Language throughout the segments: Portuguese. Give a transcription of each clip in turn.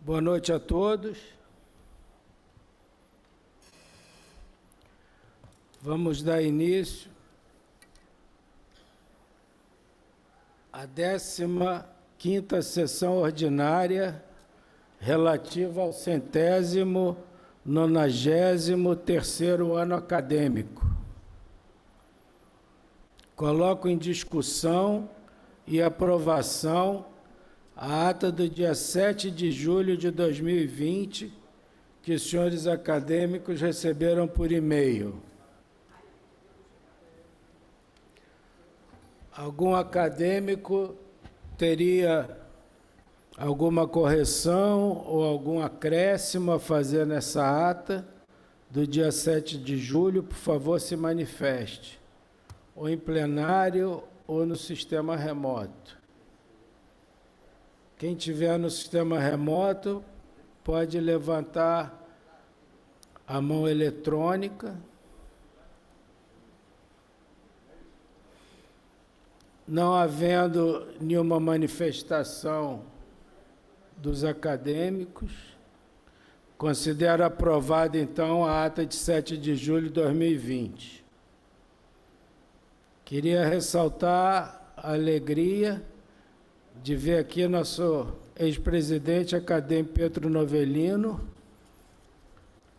Boa noite a todos. Vamos dar início à 15ª sessão ordinária relativa ao 193º ano acadêmico. Coloco em discussão e aprovação a ata do dia 7 de julho de 2020, que os senhores acadêmicos receberam por e-mail. Algum acadêmico teria alguma correção ou algum acréscimo a fazer nessa ata do dia 7 de julho? Por favor, se manifeste, ou em plenário ou no sistema remoto. Quem tiver no sistema remoto pode levantar a mão eletrônica. Não havendo nenhuma manifestação dos acadêmicos, considero aprovada, então, a ata de 7 de julho de 2020. Queria ressaltar a alegria de ver aqui nosso ex-presidente acadêmico Pedro Novelino,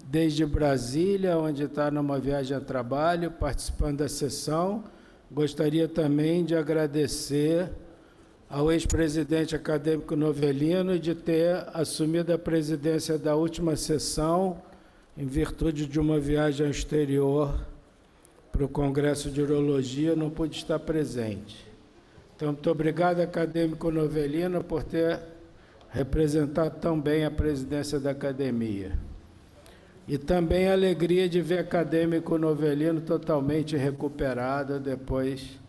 desde Brasília, onde está numa viagem a trabalho, participando da sessão. Gostaria também de agradecer ao ex-presidente acadêmico Novelino de ter assumido a presidência da última sessão, em virtude de uma viagem ao exterior para o Congresso de Urologia, não pude estar presente. Então, muito obrigado, acadêmico Novelino, por ter representado tão bem a presidência da academia. E também a alegria de ver acadêmico Novelino totalmente recuperado depois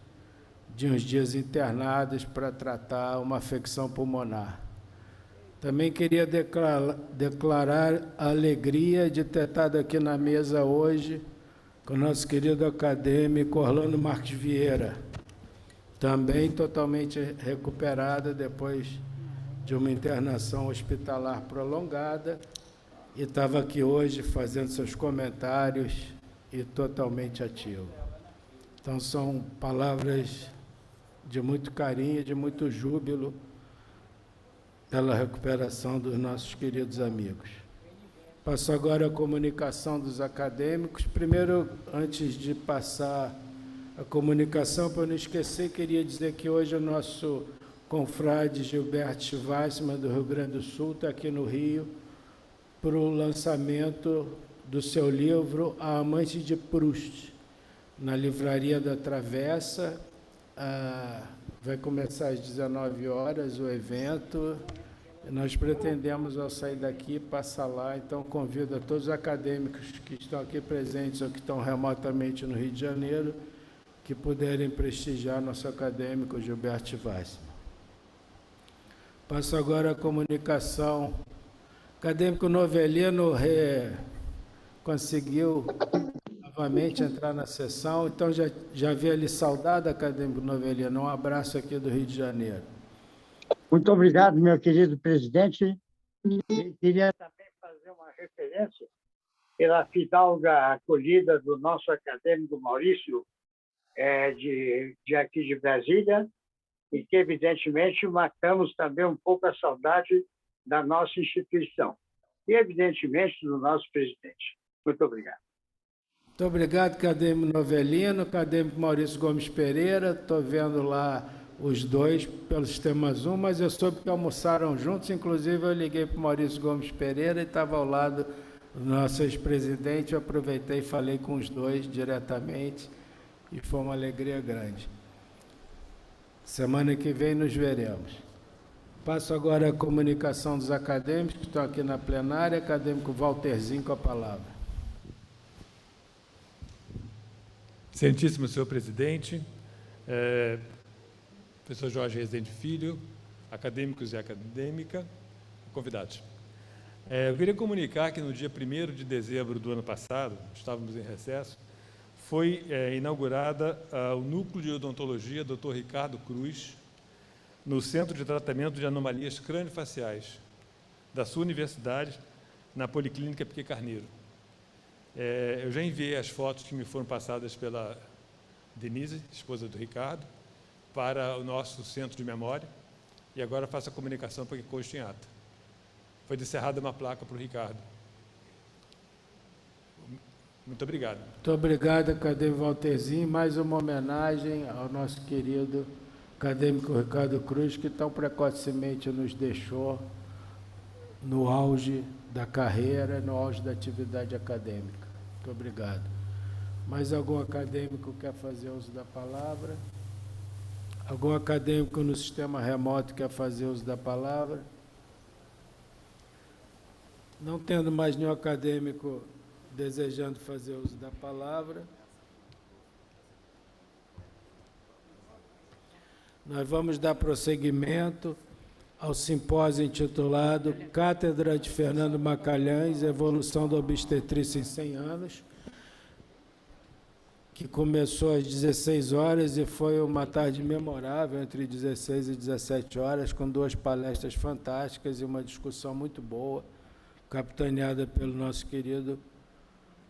de uns dias internados para tratar uma afecção pulmonar. Também queria declarar a alegria de ter estado aqui na mesa hoje com o nosso querido acadêmico Orlando Marques Vieira, também totalmente recuperada depois de uma internação hospitalar prolongada, e estava aqui hoje fazendo seus comentários e totalmente ativo. Então, são palavras de muito carinho, de muito júbilo pela recuperação dos nossos queridos amigos. Passo agora a comunicação dos acadêmicos. Primeiro, antes de passar a comunicação, para não esquecer, queria dizer que hoje o nosso confrade Gilberto Schwarzman, do Rio Grande do Sul, está aqui no Rio para o lançamento do seu livro A Amante de Proust, na Livraria da Travessa. Vai começar às 19 horas o evento. Nós pretendemos, ao sair daqui, passar lá. Então, convido a todos os acadêmicos que estão aqui presentes ou que estão remotamente no Rio de Janeiro, que puderem prestigiar nosso acadêmico Gilberto Schwarzman. Passo agora a comunicação. O acadêmico Novelino conseguiu novamente entrar na sessão, então já havia lhe saudado, acadêmico Novelino. Um abraço aqui do Rio de Janeiro. Muito obrigado, meu querido presidente. E queria também fazer uma referência pela fidalga acolhida do nosso acadêmico Maurício, de aqui de Brasília, e que, evidentemente, matamos também um pouco a saudade da nossa instituição e, evidentemente, do nosso presidente. Muito obrigado. Muito obrigado, acadêmico Novelino, acadêmico Maurício Gomes Pereira. Estou vendo lá os dois pelo sistema Zoom, mas eu soube que almoçaram juntos. Inclusive, eu liguei para o Maurício Gomes Pereira e estava ao lado do nosso ex-presidente. Eu aproveitei e falei com os dois diretamente e foi uma alegria grande. Semana que vem nos veremos. Passo agora a comunicação dos acadêmicos que estão aqui na plenária. Acadêmico Walterzinho, com a palavra. Excelentíssimo senhor presidente, professor Jorge Rezende Filho, acadêmicos e acadêmica, convidados. Eu queria comunicar que no dia 1º de dezembro do ano passado, estávamos em recesso, foi inaugurada o Núcleo de Odontologia Dr. Ricardo Cruz, no Centro de Tratamento de Anomalias Crâniofaciais, da sua universidade na Policlínica Piquet Carneiro. Eu já enviei as fotos que me foram passadas pela Denise, esposa do Ricardo, para o nosso centro de memória, e agora faço a comunicação para que conste em ata. Foi descerrada uma placa para o Ricardo. Muito obrigado. Muito obrigado, acadêmico Walterzinho. Mais uma homenagem ao nosso querido acadêmico Ricardo Cruz, que tão precocemente nos deixou no auge da carreira, no auge da atividade acadêmica. Muito obrigado. Mais algum acadêmico quer fazer uso da palavra? Algum acadêmico no sistema remoto quer fazer uso da palavra? Não tendo mais nenhum acadêmico desejando fazer uso da palavra, nós vamos dar prosseguimento ao simpósio intitulado Cátedra de Fernando Macalhães, Evolução da Obstetrícia em 100 anos, que começou às 16 horas e foi uma tarde memorável, entre 16 e 17 horas, com 2 palestras fantásticas e uma discussão muito boa, capitaneada pelo nosso querido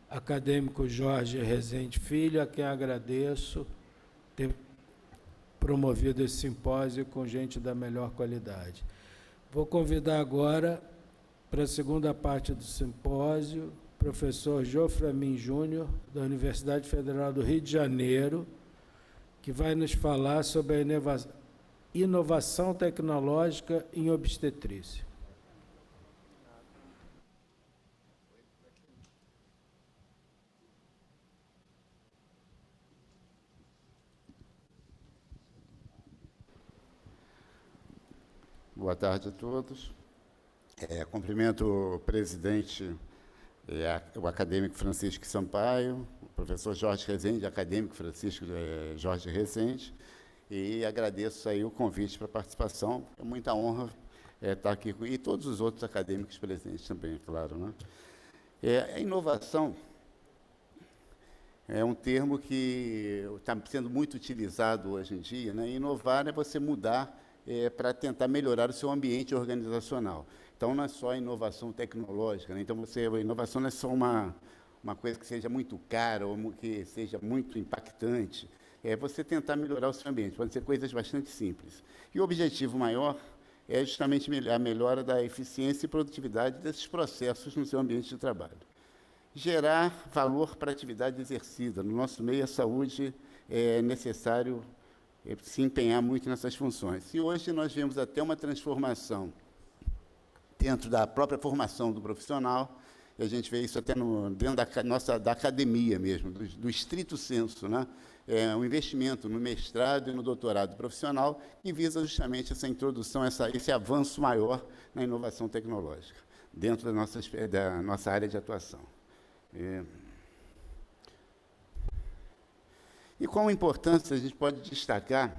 acadêmico Jorge Rezende Filho, a quem agradeço ter promovido esse simpósio com gente da melhor qualidade. Vou convidar agora, para a segunda parte do simpósio, o professor Joframin Júnior, da Universidade Federal do Rio de Janeiro, que vai nos falar sobre a inovação tecnológica em obstetrícia. Boa tarde a todos. Cumprimento o presidente, o acadêmico Francisco Sampaio, o professor Jorge Rezende, acadêmico Francisco Jorge Rezende, e agradeço aí o convite para a participação. É muita honra estar aqui, e todos os outros acadêmicos presentes também, claro, né? A inovação é um termo que está sendo muito utilizado hoje em dia, né? Inovar é você mudar para tentar melhorar o seu ambiente organizacional. Então, não é só a inovação tecnológica, né? Então, a inovação não é só uma coisa que seja muito cara ou que seja muito impactante. É você tentar melhorar o seu ambiente, pode ser coisas bastante simples. E o objetivo maior é justamente a melhora da eficiência e produtividade desses processos no seu ambiente de trabalho. Gerar valor para a atividade exercida. No nosso meio, a saúde é necessário se empenhar muito nessas funções. E hoje nós vemos até uma transformação dentro da própria formação do profissional, e a gente vê isso até dentro da academia mesmo, do estrito senso, né? Um investimento no mestrado e no doutorado profissional que visa justamente essa introdução, esse avanço maior na inovação tecnológica, dentro da nossa área de atuação. E com importância a gente pode destacar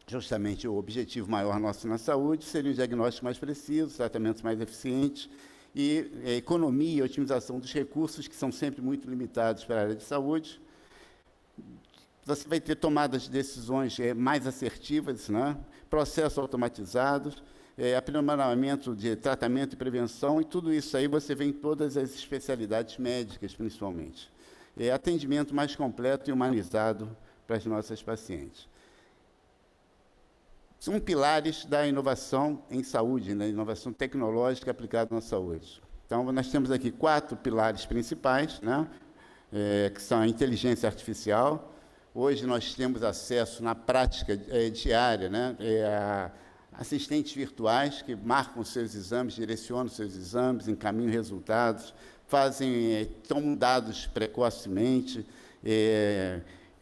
justamente o objetivo maior nosso na saúde, seria um diagnóstico mais preciso, tratamentos mais eficientes e economia e otimização dos recursos, que são sempre muito limitados para a área de saúde. Você vai ter tomadas de decisões mais assertivas, né? Processos automatizados, aprimoramento de tratamento e prevenção, e tudo isso aí você vê em todas as especialidades médicas, principalmente. Atendimento mais completo e humanizado para as nossas pacientes. São pilares da inovação em saúde, né? Inovação tecnológica aplicada na saúde. Então, nós temos aqui 4 pilares principais, né? Que são a inteligência artificial. Hoje nós temos acesso na prática diária, né? A assistentes virtuais que marcam os seus exames, direcionam os seus exames, encaminham resultados, tomam dados precocemente.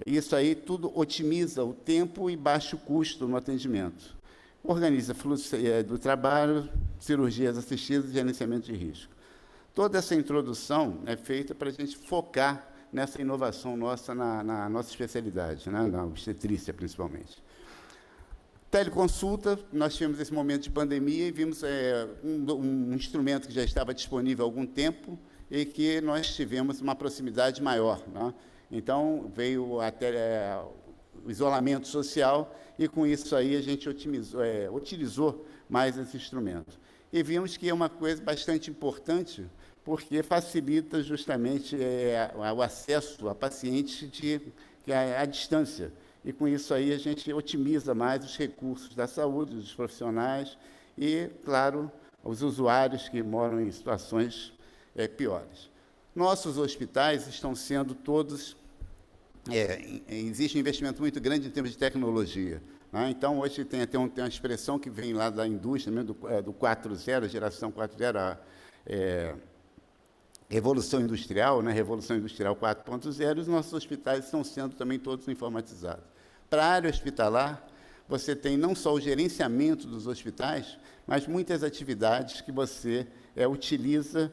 Isso aí tudo otimiza o tempo e baixa o custo no atendimento. Organiza fluxo do trabalho, cirurgias assistidas e gerenciamento de risco. Toda essa introdução é feita para a gente focar nessa inovação nossa na nossa especialidade, né? Na obstetrícia, principalmente. Teleconsulta, nós tivemos esse momento de pandemia e vimos um instrumento que já estava disponível há algum tempo e que nós tivemos uma proximidade maior, né? Então, veio até o isolamento social e, com isso aí, a gente utilizou mais esse instrumento. e vimos que é uma coisa bastante importante, porque facilita justamente o acesso a pacientes à distância. E, com isso aí, a gente otimiza mais os recursos da saúde, dos profissionais e, claro, os usuários que moram em situações piores. Nossos hospitais estão sendo todos... existe um investimento muito grande em termos de tecnologia. Né? Então, hoje tem até uma expressão que vem lá da indústria, mesmo, do 4.0, a geração 4.0, Revolução Industrial, né? Revolução Industrial 4.0, e os nossos hospitais estão sendo também todos informatizados. Para a área hospitalar, você tem não só o gerenciamento dos hospitais, mas muitas atividades que você utiliza,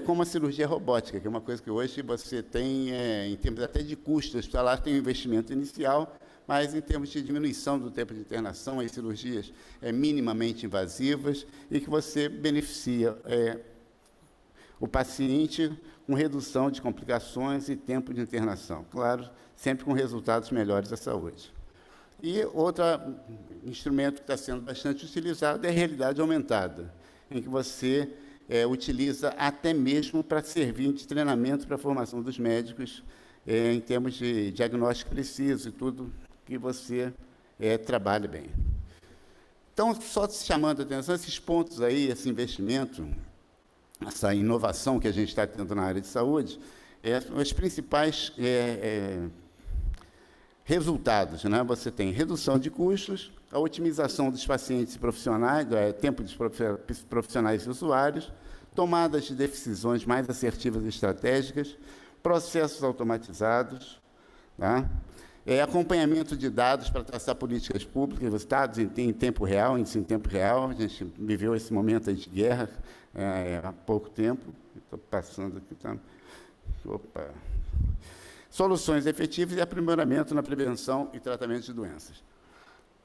como a cirurgia robótica, que é uma coisa que hoje você tem, em termos até de custo hospitalar, tem um investimento inicial, mas em termos de diminuição do tempo de internação, as cirurgias minimamente invasivas, e que você beneficia o paciente com redução de complicações e tempo de internação. Claro, sempre com resultados melhores à saúde. E outro instrumento que está sendo bastante utilizado é a realidade aumentada, em que você utiliza até mesmo para servir de treinamento para a formação dos médicos, em termos de diagnóstico preciso e tudo que você trabalhe bem. Então, só chamando a atenção, esses pontos aí, esse investimento, essa inovação que a gente está tendo na área de saúde, os principais resultados, né? Você tem redução de custos, a otimização dos pacientes e profissionais, tempo dos profissionais e usuários, tomadas de decisões mais assertivas e estratégicas, processos automatizados, tá? Acompanhamento de dados para traçar políticas públicas, dados em tempo real, em tempo real. A gente viveu esse momento aí de guerra há pouco tempo. Estou passando aqui, tá? Opa. Soluções efetivas e aprimoramento na prevenção e tratamento de doenças.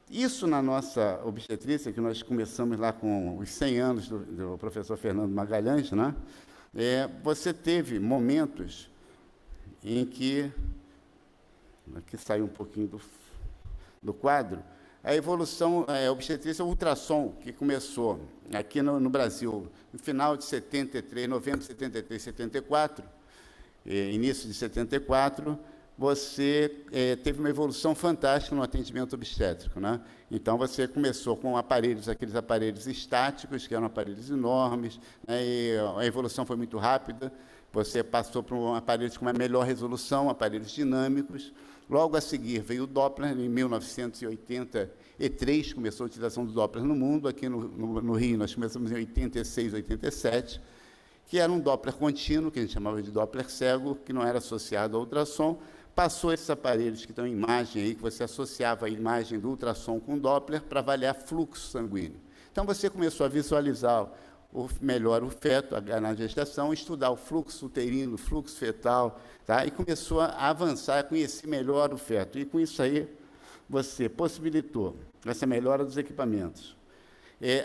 Isso na nossa obstetrícia, que nós começamos lá com os 100 anos do professor Fernando Magalhães, né? Você teve momentos em que... Aqui saiu um pouquinho do quadro. A evolução obstetrícia, o ultrassom, que começou aqui no Brasil, no final de 73, novembro de 73, 74, início de 74, você teve uma evolução fantástica no atendimento obstétrico, né? Então, você começou com aqueles aparelhos estáticos, que eram aparelhos enormes, né? E a evolução foi muito rápida. Você passou para aparelhos com uma melhor resolução, aparelhos dinâmicos. Logo a seguir veio o Doppler, em 1983, começou a utilização do Doppler no mundo. Aqui no Rio, nós começamos em 86, 87, que era um Doppler contínuo, que a gente chamava de Doppler cego, que não era associado ao ultrassom. Passou esses aparelhos que estão em imagem aí, que você associava a imagem do ultrassom com o Doppler para avaliar fluxo sanguíneo. Então, você começou a visualizar melhor o feto na gestação, estudar o fluxo uterino, o fluxo fetal, tá? E começou a avançar, a conhecer melhor o feto. E, com isso aí, você possibilitou essa melhora dos equipamentos.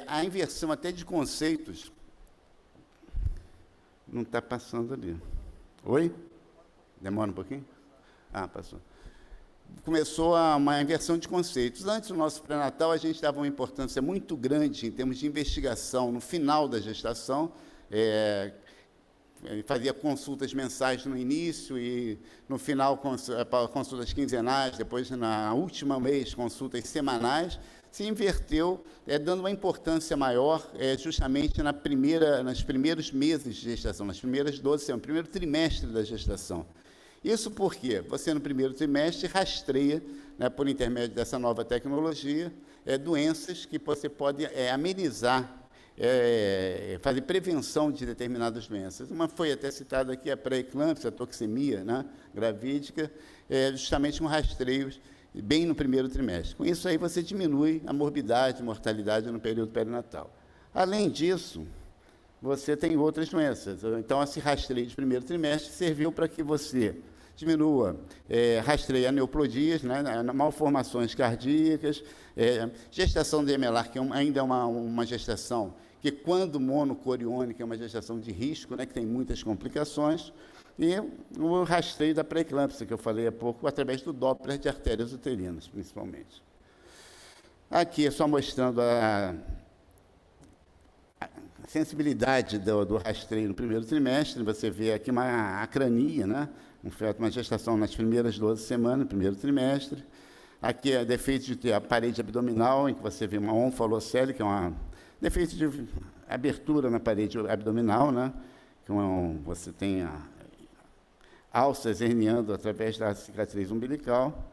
A inversão até de conceitos... Não está passando ali. Oi? Demora um pouquinho? Ah, passou. Começou uma inversão de conceitos. Antes do nosso pré-natal, a gente dava uma importância muito grande em termos de investigação no final da gestação, fazia consultas mensais no início e, no final, consultas quinzenais, depois, na última mês, consultas semanais. Se inverteu, dando uma importância maior justamente nos primeiros meses de gestação, nas primeiras 12 semanas, no primeiro trimestre da gestação. Isso porque você, no primeiro trimestre, rastreia, né, por intermédio dessa nova tecnologia, doenças que você pode amenizar, fazer prevenção de determinadas doenças. Uma foi até citada aqui, a pré-eclâmpsia, a toxemia, né, gravídica, justamente um rastreio bem no primeiro trimestre. Com isso aí, você diminui a morbidade e mortalidade no período perinatal. Além disso, você tem outras doenças. Então, esse rastreio de primeiro trimestre serviu para que você diminua, rastreia aneuplodias, né, malformações cardíacas, gestação de gemelar, que ainda é uma gestação que, quando monocoriônica, é uma gestação de risco, né, que tem muitas complicações, e o rastreio da pré-eclâmpsia, que eu falei há pouco, através do Doppler de artérias uterinas, principalmente. Aqui, só mostrando sensibilidade do rastreio no primeiro trimestre, você vê aqui uma acrania, né? Uma gestação nas primeiras 12 semanas, no primeiro trimestre. Aqui é defeito de a parede abdominal, em que você vê uma onfalocele, que é um defeito de abertura na parede abdominal, né? Você tem alças herniando através da cicatriz umbilical.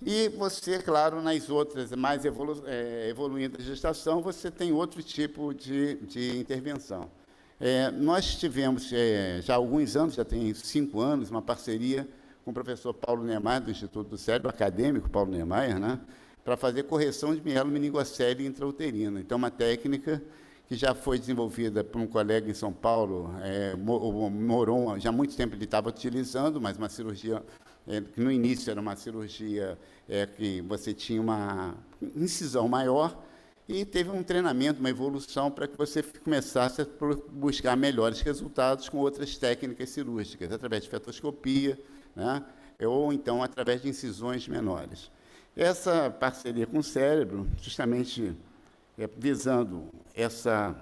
E você, claro, nas outras, mais evoluindo a gestação, você tem outro tipo de intervenção. Nós tivemos, já há alguns anos, já tem 5 anos, uma parceria com o professor Paulo Niemeyer, do Instituto do Cérebro, acadêmico Paulo Niemeyer, né, para fazer correção de mielomeningocele intrauterina. Então, uma técnica que já foi desenvolvida por um colega em São Paulo, o Moron, já há muito tempo ele estava utilizando, mas uma cirurgia, que no início era uma cirurgia que você tinha uma incisão maior, e teve um treinamento, uma evolução para que você começasse a buscar melhores resultados com outras técnicas cirúrgicas, através de fetoscopia, né, ou então através de incisões menores. Essa parceria com o cérebro, justamente visando essa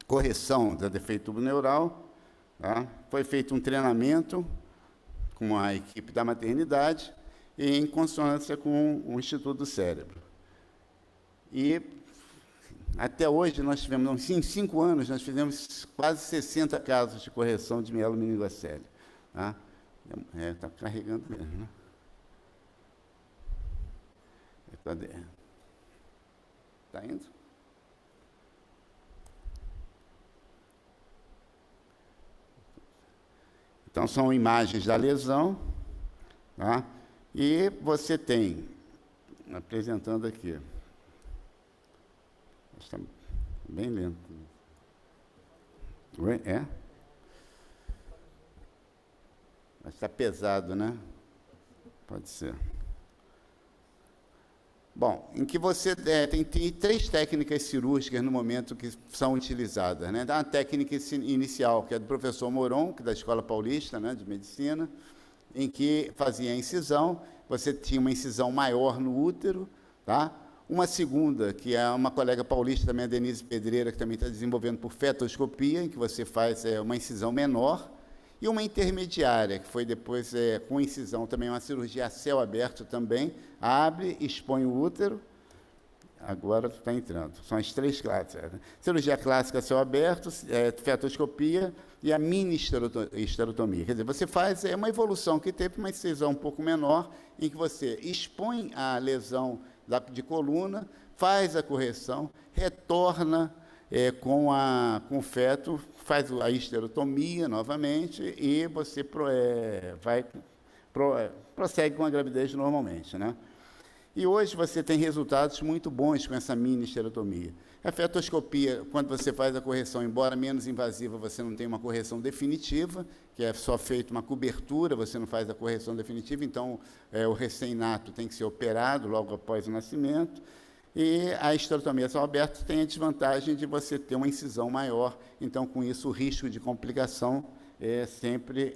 correção do defeito neural, tá? Foi feito um treinamento com a equipe da maternidade e em consonância com o Instituto do Cérebro. E até hoje nós tivemos, em 5 anos, nós fizemos quase 60 casos de correção de mielomeningocele. Tá? Está carregando mesmo, né? Está indo? Então, são imagens da lesão, tá? E você tem, apresentando aqui, está bem lento. Oi? Mas está pesado, né? Pode ser. Bom, em que você tem 3 técnicas cirúrgicas no momento que são utilizadas, né? Uma técnica inicial, que é do professor Moron, que é da Escola Paulista, né, de Medicina, em que fazia a incisão, você tinha uma incisão maior no útero, tá? Uma segunda, que é uma colega paulista também, a Denise Pedreira, que também está desenvolvendo por fetoscopia, em que você faz uma incisão menor, e uma intermediária, que foi depois com incisão também, uma cirurgia a céu aberto também, abre, expõe o útero, agora está entrando, são as 3 clássicas. Cirurgia clássica a céu aberto, fetoscopia e a mini esterotomia. Quer dizer, você faz uma evolução que teve uma incisão um pouco menor, em que você expõe a lesão de coluna, faz a correção, retorna com o feto, faz a esterotomia novamente e você prossegue com a gravidez normalmente, né? E hoje você tem resultados muito bons com essa mini esterotomia. A fetoscopia, quando você faz a correção, embora menos invasiva, você não tem uma correção definitiva, que é só feita uma cobertura, você não faz a correção definitiva, então o recém-nato tem que ser operado logo após o nascimento. E a esterotomia a céu aberto tem a desvantagem de você ter uma incisão maior, então, com isso, o risco de complicação sempre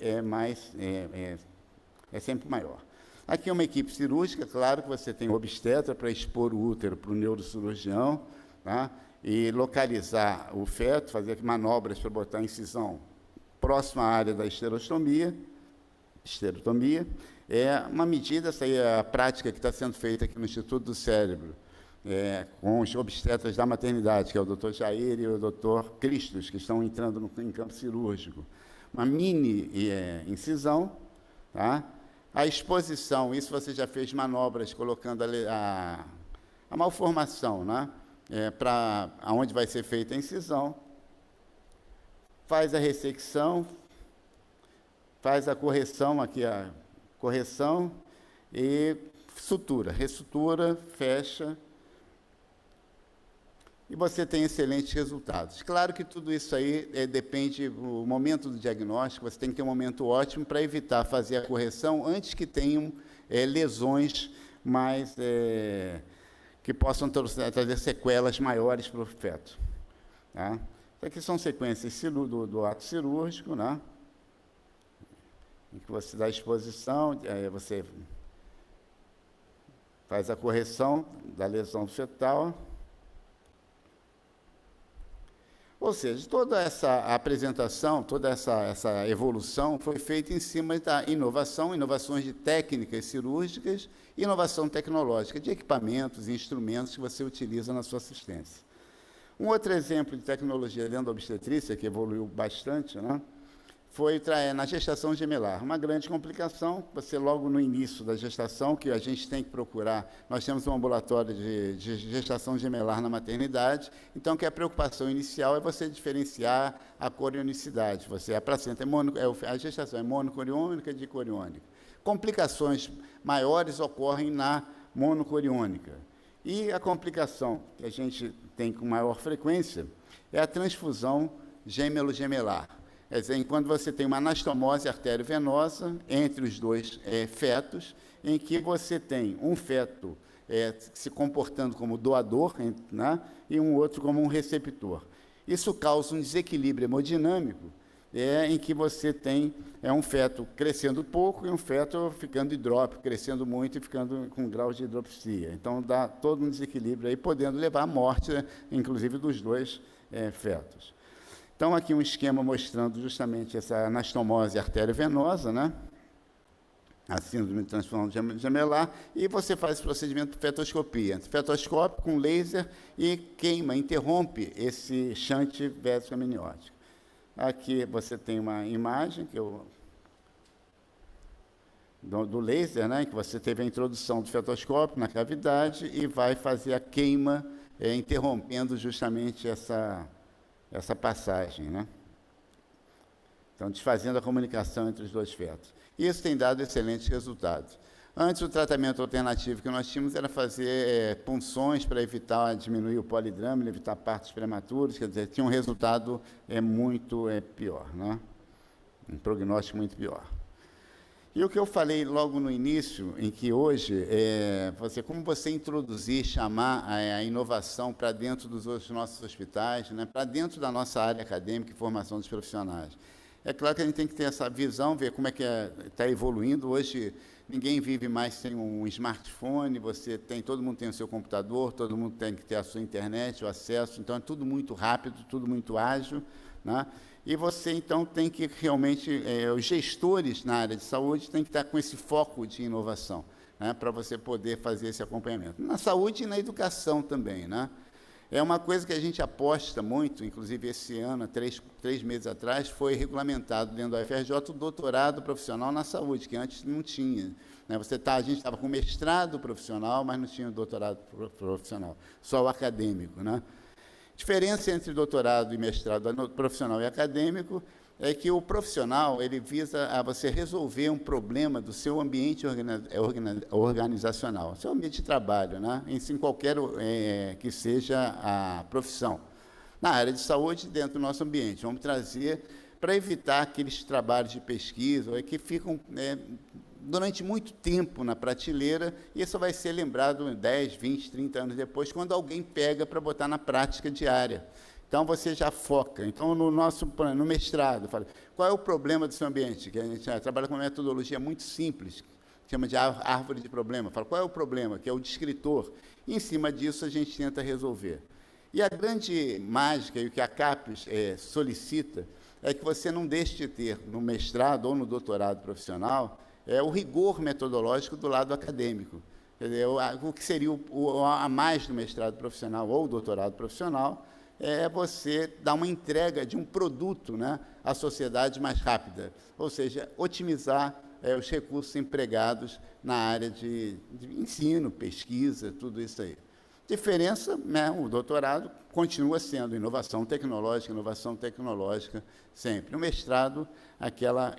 sempre maior. Aqui é uma equipe cirúrgica, claro que você tem obstetra para expor o útero para o neurocirurgião, tá? E localizar o feto, fazer manobras para botar a incisão próxima à área da esterotomia. É uma medida, essa aí é a prática que está sendo feita aqui no Instituto do Cérebro, com os obstetras da maternidade, que é o Dr. Jair e o Dr. Cristos, que estão entrando em campo cirúrgico. Uma mini incisão, tá? A exposição, isso você já fez manobras colocando a malformação, né? Para onde vai ser feita a incisão, faz a ressecção, faz a correção, aqui a correção, e sutura, ressutura, fecha, e você tem excelentes resultados. Claro que tudo isso aí depende do momento do diagnóstico, você tem que ter um momento ótimo para evitar fazer a correção antes que tenham lesões mais que possam trazer sequelas maiores para o feto. Tá? Isso aqui são sequências do ato cirúrgico, né? Em que você dá a exposição, você faz a correção da lesão fetal. Ou seja, toda essa apresentação, toda essa evolução foi feita em cima da inovação, inovações de técnicas cirúrgicas e inovação tecnológica, de equipamentos e instrumentos que você utiliza na sua assistência. Um outro exemplo de tecnologia dentro da obstetrícia, que evoluiu bastante, né, foi na gestação gemelar. Uma grande complicação, você logo no início da gestação, que a gente tem que procurar, nós temos um ambulatório de gestação gemelar na maternidade, então que a preocupação inicial é você diferenciar a corionicidade. A placenta a gestação é monocoriônica e dicoriônica. Complicações maiores ocorrem na monocoriônica. E a complicação que a gente tem com maior frequência é a transfusão gêmelo-gemelar. Quer dizer, quando você tem uma anastomose arteriovenosa entre os dois fetos, em que você tem um feto se comportando como doador, né, e um outro como um receptor. Isso causa um desequilíbrio hemodinâmico, em que você tem um feto crescendo pouco e um feto ficando hidrópico, crescendo muito e ficando com grau de hidropsia. Então, dá todo um desequilíbrio aí, podendo levar à morte, inclusive, dos dois fetos. Então, aqui um esquema mostrando justamente essa anastomose arteriovenosa, né? A síndrome de transfusão gemelar, e você faz esse procedimento de fetoscopia. Fetoscópio com laser e queima, interrompe esse shunt vésico amniótico. Aqui você tem uma imagem do laser, né, que você teve a introdução do fetoscópio na cavidade e vai fazer a queima, interrompendo justamente essa passagem, né? Então, desfazendo a comunicação entre os dois fetos. Isso tem dado excelentes resultados. Antes, o tratamento alternativo que nós tínhamos era fazer punções para diminuir o polidrama, evitar partos prematuros, quer dizer, tinha um resultado muito pior, né? Um prognóstico muito pior. E o que eu falei logo no início, em que hoje, como você introduzir, chamar a inovação para dentro dos nossos hospitais, né, para dentro da nossa área acadêmica e formação dos profissionais. É claro que a gente tem que ter essa visão, ver como é que está evoluindo. Hoje, ninguém vive mais sem um smartphone, todo mundo tem o seu computador, todo mundo tem que ter a sua internet, o acesso, então é tudo muito rápido, tudo muito ágil, né? E você, então, tem que realmente, os gestores na área de saúde têm que estar com esse foco de inovação, né, para você poder fazer esse acompanhamento. Na saúde e na educação também, né? É uma coisa que a gente aposta muito, inclusive esse ano, três meses atrás, foi regulamentado dentro da UFRJ o doutorado profissional na saúde, que antes não tinha, né? A gente estava com mestrado profissional, mas não tinha o doutorado profissional, só o acadêmico, né? Diferença entre doutorado e mestrado profissional e acadêmico é que o profissional ele visa a você resolver um problema do seu ambiente organizacional, seu ambiente de trabalho, né? Em qualquer que seja a profissão. Na área de saúde, dentro do nosso ambiente, vamos trazer para evitar aqueles trabalhos de pesquisa que ficam durante muito tempo na prateleira, e isso vai ser lembrado 10, 20, 30 anos depois, quando alguém pega para botar na prática diária. Então, você já foca. Então, no mestrado, fala, qual é o problema do seu ambiente? Que a gente trabalha com uma metodologia muito simples, chama de árvore de problema. Fala, qual é o problema? Que é o descritor. E, em cima disso, a gente tenta resolver. E a grande mágica, e o que a CAPES solicita, é que você não deixe de ter, no mestrado ou no doutorado profissional, o rigor metodológico do lado acadêmico. Quer dizer, o que seria a mais do mestrado profissional ou doutorado profissional é você dar uma entrega de um produto, né, à sociedade mais rápida, ou seja, otimizar os recursos empregados na área de ensino, pesquisa, tudo isso aí. Diferença, né, o doutorado continua sendo inovação tecnológica sempre. O mestrado,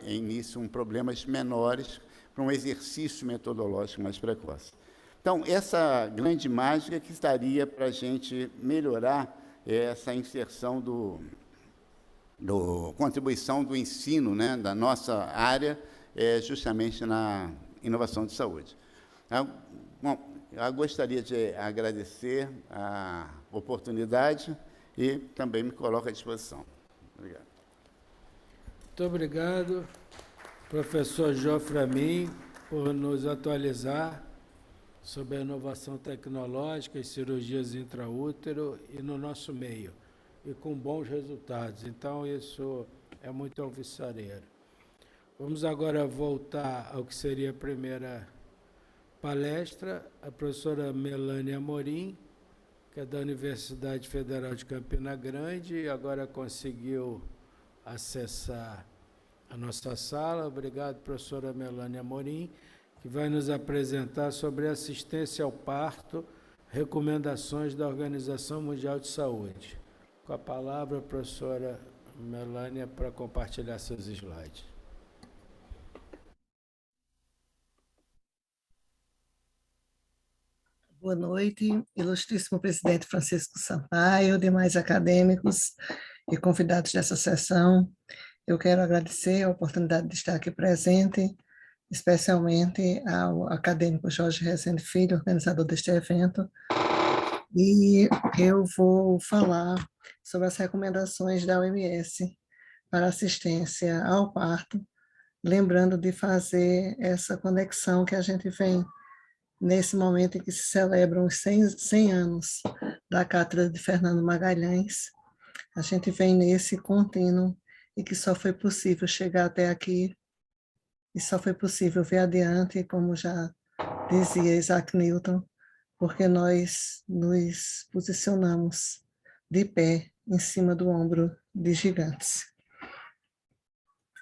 início, problemas menores para um exercício metodológico mais precoce. Então, essa grande mágica que estaria para a gente melhorar essa inserção contribuição do ensino, né, da nossa área, justamente na inovação de saúde. Bom, eu gostaria de agradecer a oportunidade e também me coloco à disposição. Obrigado. Muito obrigado, professor Jofre Amin, por nos atualizar sobre a inovação tecnológica e cirurgias intraútero e no nosso meio. e com bons resultados. Então, isso é muito alvissareiro. Vamos agora voltar ao que seria a primeira palestra, a professora Melânia Amorim, que é da Universidade Federal de Campina Grande, e agora conseguiu acessar a nossa sala. Obrigado, professora Melânia Amorim, que vai nos apresentar sobre assistência ao parto, recomendações da Organização Mundial de Saúde. Com a palavra, a professora Melânia, para compartilhar seus slides. Boa noite, ilustríssimo presidente Francisco Sampaio, demais acadêmicos e convidados dessa sessão. Eu quero agradecer a oportunidade de estar aqui presente, especialmente ao acadêmico Jorge Rezende Filho, organizador deste evento, e eu vou falar sobre as recomendações da OMS para assistência ao parto, lembrando de fazer essa conexão que a gente vem nesse momento em que se celebram os 100 anos da Cátedra de Fernando Magalhães. A gente vem nesse contínuo e que só foi possível chegar até aqui e só foi possível ver adiante, como já dizia Isaac Newton, porque nós nos posicionamos de pé em cima do ombro de gigantes.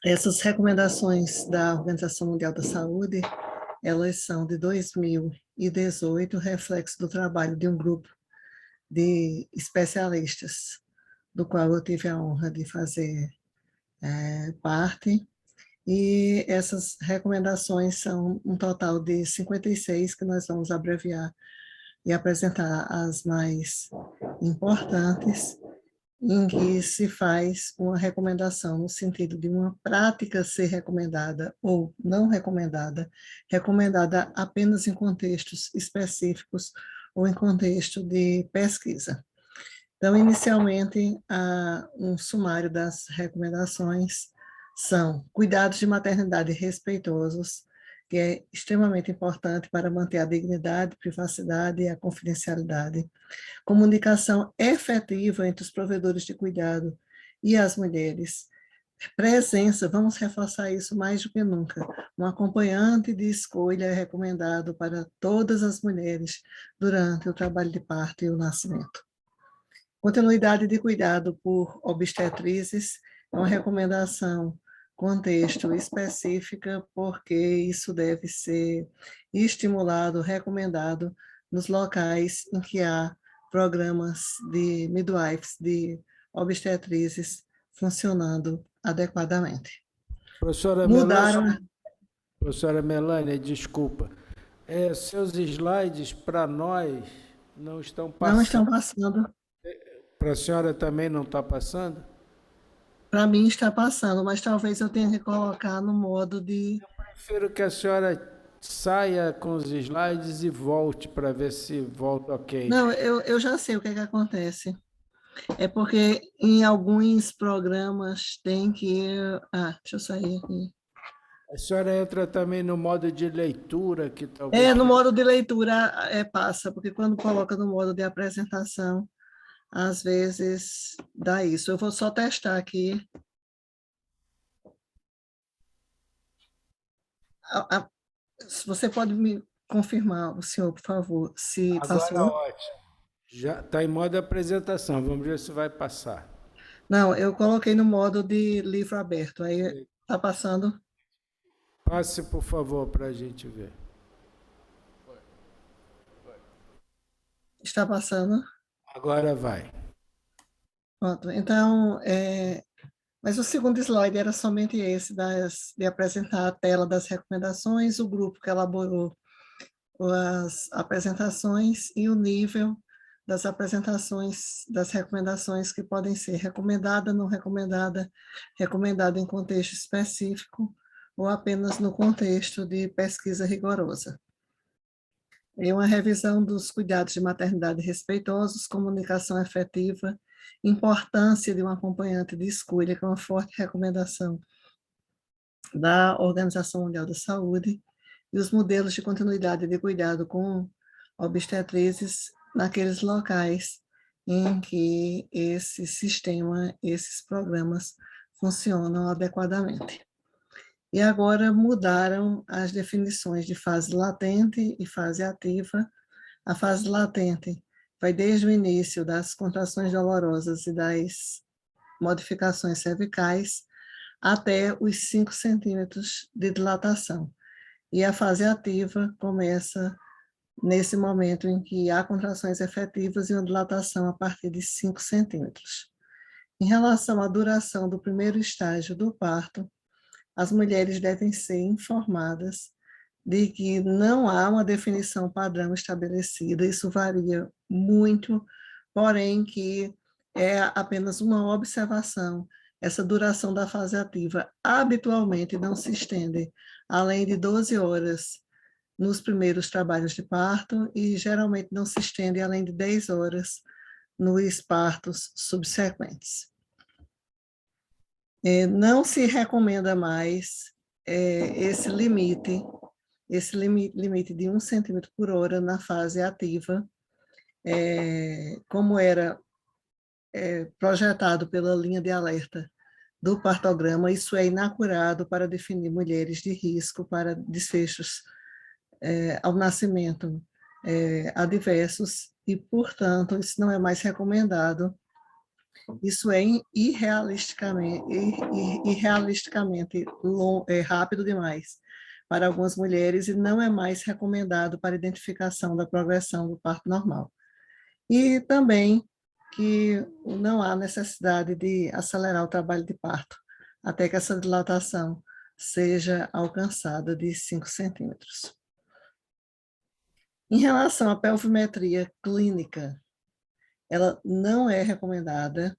Essas recomendações da Organização Mundial da Saúde, elas são de 2018, reflexo do trabalho de um grupo de especialistas, do qual eu tive a honra de fazer parte, e essas recomendações são um total de 56, que nós vamos abreviar e apresentar as mais importantes, em que se faz uma recomendação no sentido de uma prática ser recomendada ou não recomendada, recomendada apenas em contextos específicos ou em contexto de pesquisa. Então, inicialmente, um sumário das recomendações são cuidados de maternidade respeitosos, que é extremamente importante para manter a dignidade, privacidade e a confidencialidade. Comunicação efetiva entre os provedores de cuidado e as mulheres. Presença, vamos reforçar isso mais do que nunca. Um acompanhante de escolha é recomendado para todas as mulheres durante o trabalho de parto e o nascimento. Continuidade de cuidado por obstetrizes é uma recomendação, contexto específica, porque isso deve ser estimulado, recomendado nos locais em que há programas de midwives, de obstetrizes, funcionando adequadamente. Professora Melânia, desculpa. Seus slides, para nós, não estão passando. Não estão passando. Para a senhora também não está passando? Para mim está passando, mas talvez eu tenha que colocar no modo de... Eu prefiro que a senhora saia com os slides e volte para ver se volta ok. Não, eu já sei o que é que acontece. É porque em alguns programas tem que... deixa eu sair aqui. A senhora entra também no modo de leitura, que talvez... No modo de leitura passa, porque quando coloca no modo de apresentação, às vezes dá isso. Eu vou só testar aqui. Você pode me confirmar, o senhor, por favor, se Agora passou? ótimo. Já está em modo de apresentação, vamos ver se vai passar. Não, eu coloquei no modo de livro aberto, aí está passando. Passe, por favor, para a gente ver. Está passando? Agora vai. Pronto, então, mas o segundo slide era somente esse, de apresentar a tela das recomendações, o grupo que elaborou as apresentações e o nível das apresentações, das recomendações que podem ser recomendada, não recomendada, recomendada em contexto específico ou apenas no contexto de pesquisa rigorosa. E uma revisão dos cuidados de maternidade respeitosos, comunicação efetiva, importância de um acompanhante de escolha, que é uma forte recomendação da Organização Mundial da Saúde, e os modelos de continuidade de cuidado com obstetrizes naqueles locais em que esse sistema, esses programas funcionam adequadamente. E agora mudaram as definições de fase latente e fase ativa. A fase latente vai desde o início das contrações dolorosas e das modificações cervicais até os 5 centímetros de dilatação. E a fase ativa começa nesse momento em que há contrações efetivas e uma dilatação a partir de 5 centímetros. Em relação à duração do primeiro estágio do parto, as mulheres devem ser informadas de que não há uma definição padrão estabelecida, isso varia muito, porém que é apenas uma observação. Essa duração da fase ativa habitualmente não se estende além de 12 horas nos primeiros trabalhos de parto e geralmente não se estende além de 10 horas nos partos subsequentes. Não se recomenda mais esse limite de 1 centímetro por hora na fase ativa, como era projetado pela linha de alerta do partograma. Isso é inacurado para definir mulheres de risco para desfechos ao nascimento adversos e, portanto, isso não é mais recomendado. Isso é irrealisticamente rápido demais para algumas mulheres e não é mais recomendado para identificação da progressão do parto normal. E também que não há necessidade de acelerar o trabalho de parto até que essa dilatação seja alcançada de 5 centímetros. Em relação à pelvimetria clínica, ela não é recomendada.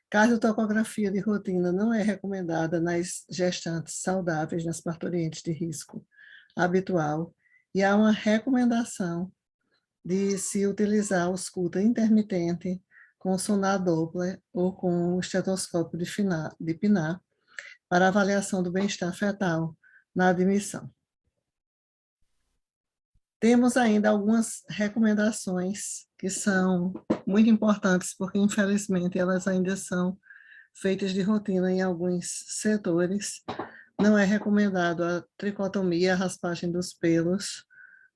Cardiotocografia de rotina não é recomendada nas gestantes saudáveis, nas parturientes de risco habitual, e há uma recomendação de se utilizar a ausculta intermitente com sonar Doppler ou com o estetoscópio de Pinar para avaliação do bem-estar fetal na admissão. Temos ainda algumas recomendações que são muito importantes, porque, infelizmente, elas ainda são feitas de rotina em alguns setores. Não é recomendado a tricotomia, a raspagem dos pelos.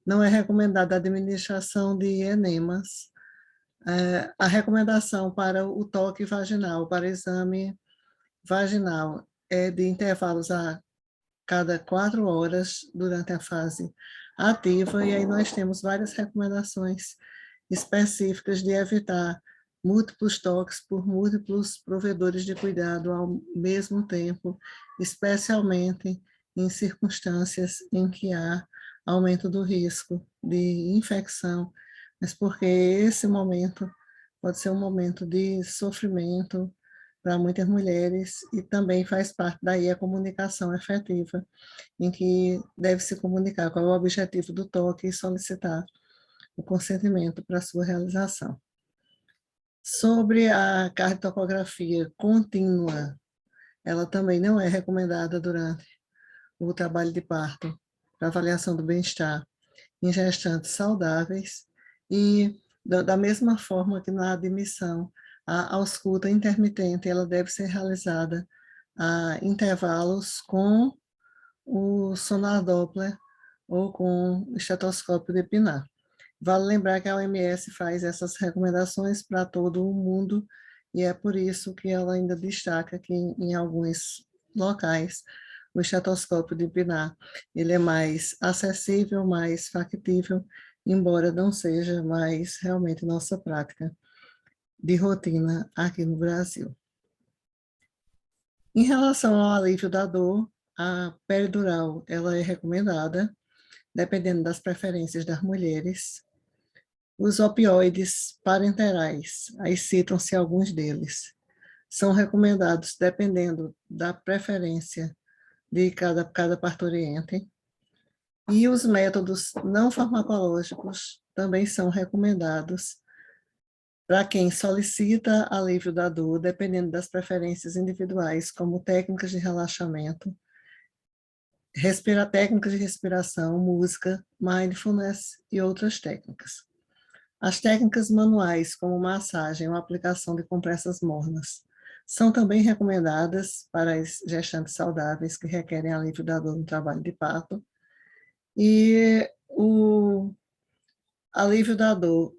Não é recomendada a administração de enemas. A recomendação para o toque vaginal, para exame vaginal, é de intervalos a cada 4 horas durante a fase ativa, e aí nós temos várias recomendações específicas de evitar múltiplos toques por múltiplos provedores de cuidado ao mesmo tempo, especialmente em circunstâncias em que há aumento do risco de infecção, mas porque esse momento pode ser um momento de sofrimento para muitas mulheres e também faz parte daí a comunicação efetiva, em que deve se comunicar qual é o objetivo do toque e solicitar o consentimento para a sua realização. Sobre a cardiotocografia contínua, ela também não é recomendada durante o trabalho de parto para avaliação do bem-estar em gestantes saudáveis e, da mesma forma que na admissão, a ausculta intermitente ela deve ser realizada a intervalos com o sonar Doppler ou com o estetoscópio de Pinar. Vale lembrar que a OMS faz essas recomendações para todo o mundo e é por isso que ela ainda destaca que em alguns locais o estetoscópio de Pinar ele é mais acessível, mais factível, embora não seja mais realmente nossa prática de rotina aqui no Brasil. Em relação ao alívio da dor, a peridural ela é recomendada, dependendo das preferências das mulheres. Os opioides parenterais, aí citam-se alguns deles, são recomendados dependendo da preferência de cada parturiente. E os métodos não farmacológicos também são recomendados para quem solicita alívio da dor, dependendo das preferências individuais, como técnicas de relaxamento, técnicas de respiração, música, mindfulness e outras técnicas. As técnicas manuais, como massagem ou aplicação de compressas mornas, são também recomendadas para as gestantes saudáveis que requerem alívio da dor no trabalho de parto. E o alívio da dor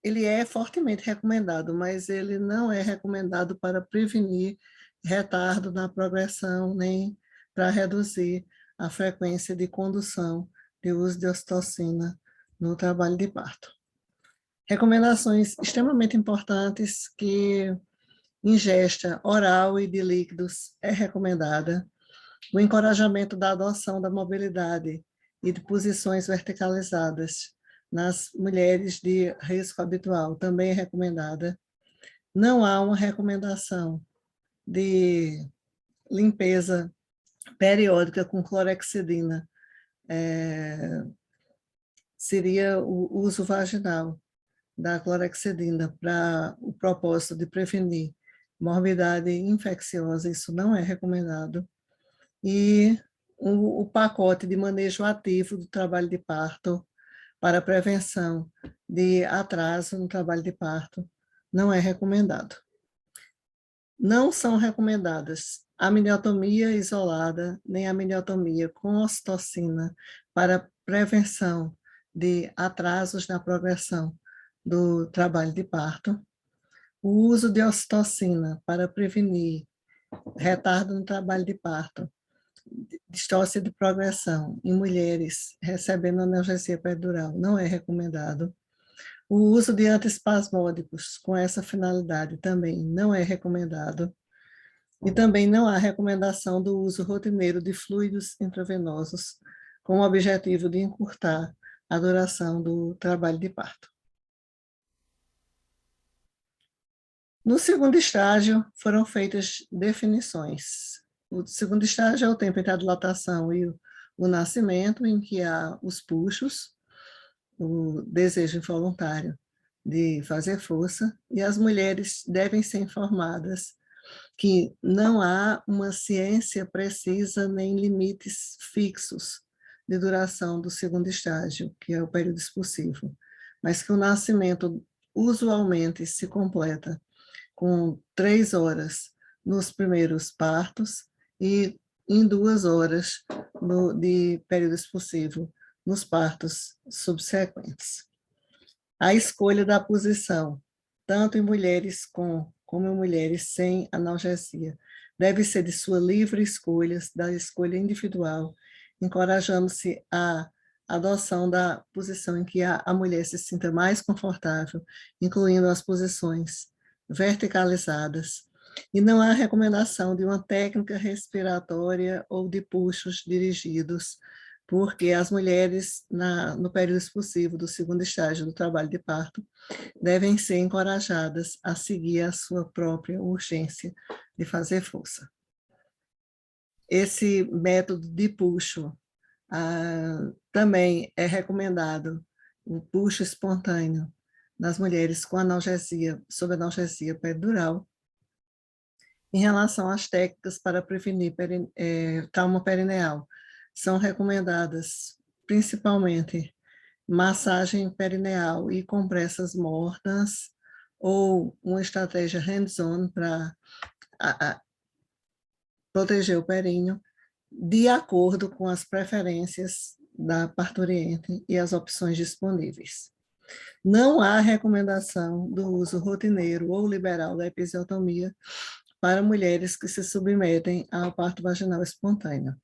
ele é fortemente recomendado, mas ele não é recomendado para prevenir retardo na progressão, nem para reduzir a frequência de condução de uso de ocitocina no trabalho de parto. Recomendações extremamente importantes que ingesta oral e de líquidos é recomendada, o encorajamento da adoção da mobilidade e de posições verticalizadas nas mulheres de risco habitual também é recomendada. Não há uma recomendação de limpeza periódica com clorexidina, seria o uso vaginal da clorexidina para o propósito de prevenir morbidade infecciosa, isso não é recomendado. E o pacote de manejo ativo do trabalho de parto para prevenção de atraso no trabalho de parto não é recomendado. Não são recomendadas a amniotomia isolada, nem a amniotomia com ocitocina para prevenção de atrasos na progressão do trabalho de parto. O uso de ocitocina para prevenir retardo no trabalho de parto, distócia de progressão em mulheres recebendo analgesia epidural não é recomendado. O uso de antiespasmódicos com essa finalidade também não é recomendado. E também não há recomendação do uso rotineiro de fluidos intravenosos com o objetivo de encurtar a duração do trabalho de parto. No segundo estágio, foram feitas definições. O segundo estágio é o tempo entre a dilatação e o nascimento, em que há os puxos, o desejo involuntário de fazer força, e as mulheres devem ser informadas que não há uma ciência precisa nem limites fixos de duração do segundo estágio, que é o período expulsivo, mas que o nascimento usualmente se completa com 3 horas nos primeiros partos e em 2 horas de período expulsivo nos partos subsequentes. A escolha da posição, tanto em mulheres com como em mulheres sem analgesia, deve ser de sua livre escolha, da escolha individual, encorajando-se a adoção da posição em que a mulher se sinta mais confortável, incluindo as posições verticalizadas, e não há recomendação de uma técnica respiratória ou de puxos dirigidos, porque as mulheres, no período expulsivo do segundo estágio do trabalho de parto, devem ser encorajadas a seguir a sua própria urgência de fazer força. Esse método de puxo também é recomendado, o puxo espontâneo, nas mulheres com analgesia, sob analgesia peridural. Em relação às técnicas para prevenir trauma perineal, são recomendadas principalmente massagem perineal e compressas mornas, ou uma estratégia hands-on para proteger o períneo, de acordo com as preferências da parturiente e as opções disponíveis. Não há recomendação do uso rotineiro ou liberal da episiotomia para mulheres que se submetem ao parto vaginal espontâneo.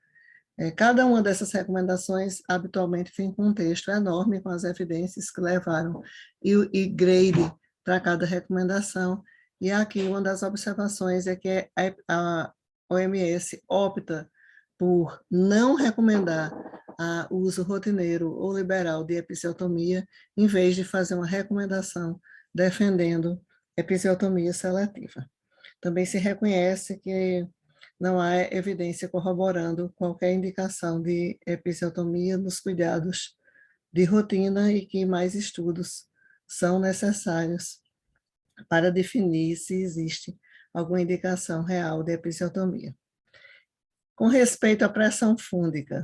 Cada uma dessas recomendações habitualmente tem um contexto enorme com as evidências que levaram e grade para cada recomendação, e aqui uma das observações é que a OMS opta por não recomendar o uso rotineiro ou liberal de episiotomia, em vez de fazer uma recomendação defendendo episiotomia seletiva. Também se reconhece que não há evidência corroborando qualquer indicação de episiotomia nos cuidados de rotina e que mais estudos são necessários para definir se existe alguma indicação real de episiotomia. Com respeito à pressão fúndica,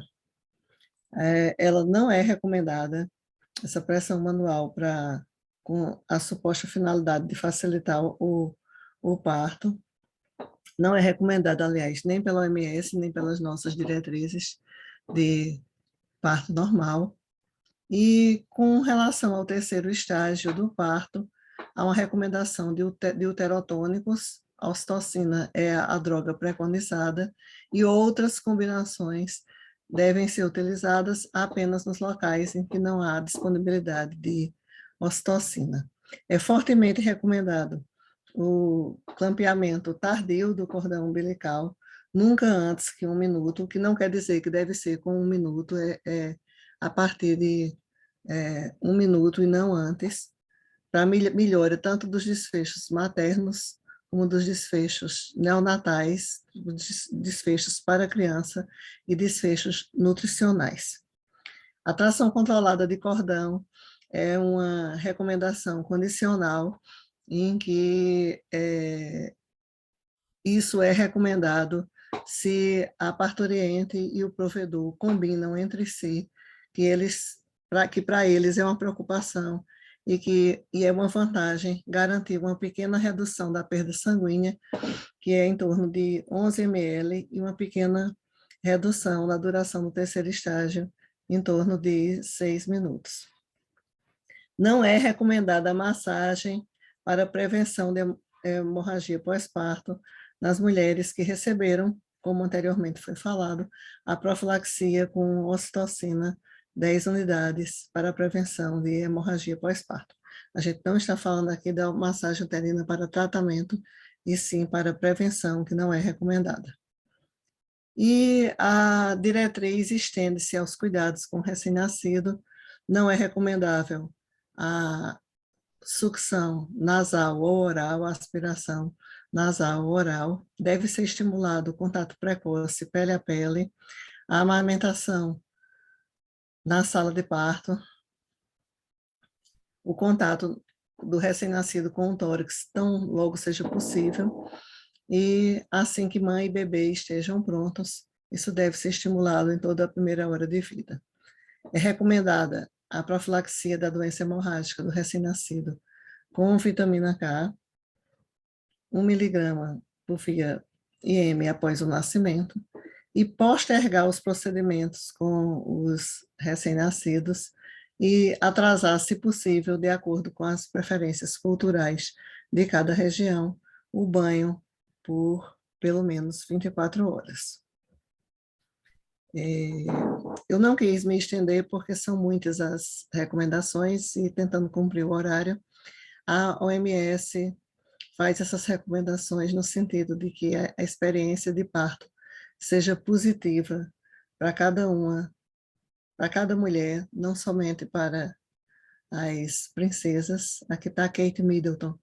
ela não é recomendada essa pressão manual com a suposta finalidade de facilitar o parto. Não é recomendada, aliás, nem pela OMS, nem pelas nossas diretrizes de parto normal. E com relação ao terceiro estágio do parto, há uma recomendação de uterotônicos, a ocitocina é a droga preconizada, e outras combinações devem ser utilizadas apenas nos locais em que não há disponibilidade de ocitocina. É fortemente recomendado o clampeamento tardio do cordão umbilical, nunca antes que 1 minuto, o que não quer dizer que deve ser com 1 minuto, a partir de 1 minuto e não antes, para melhora tanto dos desfechos maternos como dos desfechos neonatais, desfechos para a criança e desfechos nutricionais. A tração controlada de cordão é uma recomendação condicional em que isso é recomendado se a parturiente e o provedor combinam entre si, que para eles é uma preocupação e é uma vantagem garantir uma pequena redução da perda sanguínea, que é em torno de 11 ml, e uma pequena redução na duração do terceiro estágio, em torno de 6 minutos. Não é recomendada a massagem para prevenção de hemorragia pós-parto nas mulheres que receberam, como anteriormente foi falado, a profilaxia com ocitocina 10 unidades para a prevenção de hemorragia pós-parto. A gente não está falando aqui da massagem uterina para tratamento, e sim para prevenção, que não é recomendada. E a diretriz estende-se aos cuidados com o recém-nascido. Não é recomendável a sucção nasal ou oral, a aspiração nasal ou oral. Deve ser estimulado o contato precoce, pele a pele, a amamentação na sala de parto, o contato do recém-nascido com o tórax tão logo seja possível, e assim que mãe e bebê estejam prontos, isso deve ser estimulado em toda a primeira hora de vida. É recomendada a profilaxia da doença hemorrágica do recém-nascido com vitamina K, 1 miligrama por via IM após o nascimento, e postergar os procedimentos com os recém-nascidos e atrasar, se possível, de acordo com as preferências culturais de cada região, o banho por pelo menos 24 horas. Eu não quis me estender porque são muitas as recomendações e tentando cumprir o horário. A OMS faz essas recomendações no sentido de que a experiência de parto seja positiva para cada mulher, não somente para as princesas. Aqui está a Kate Middleton,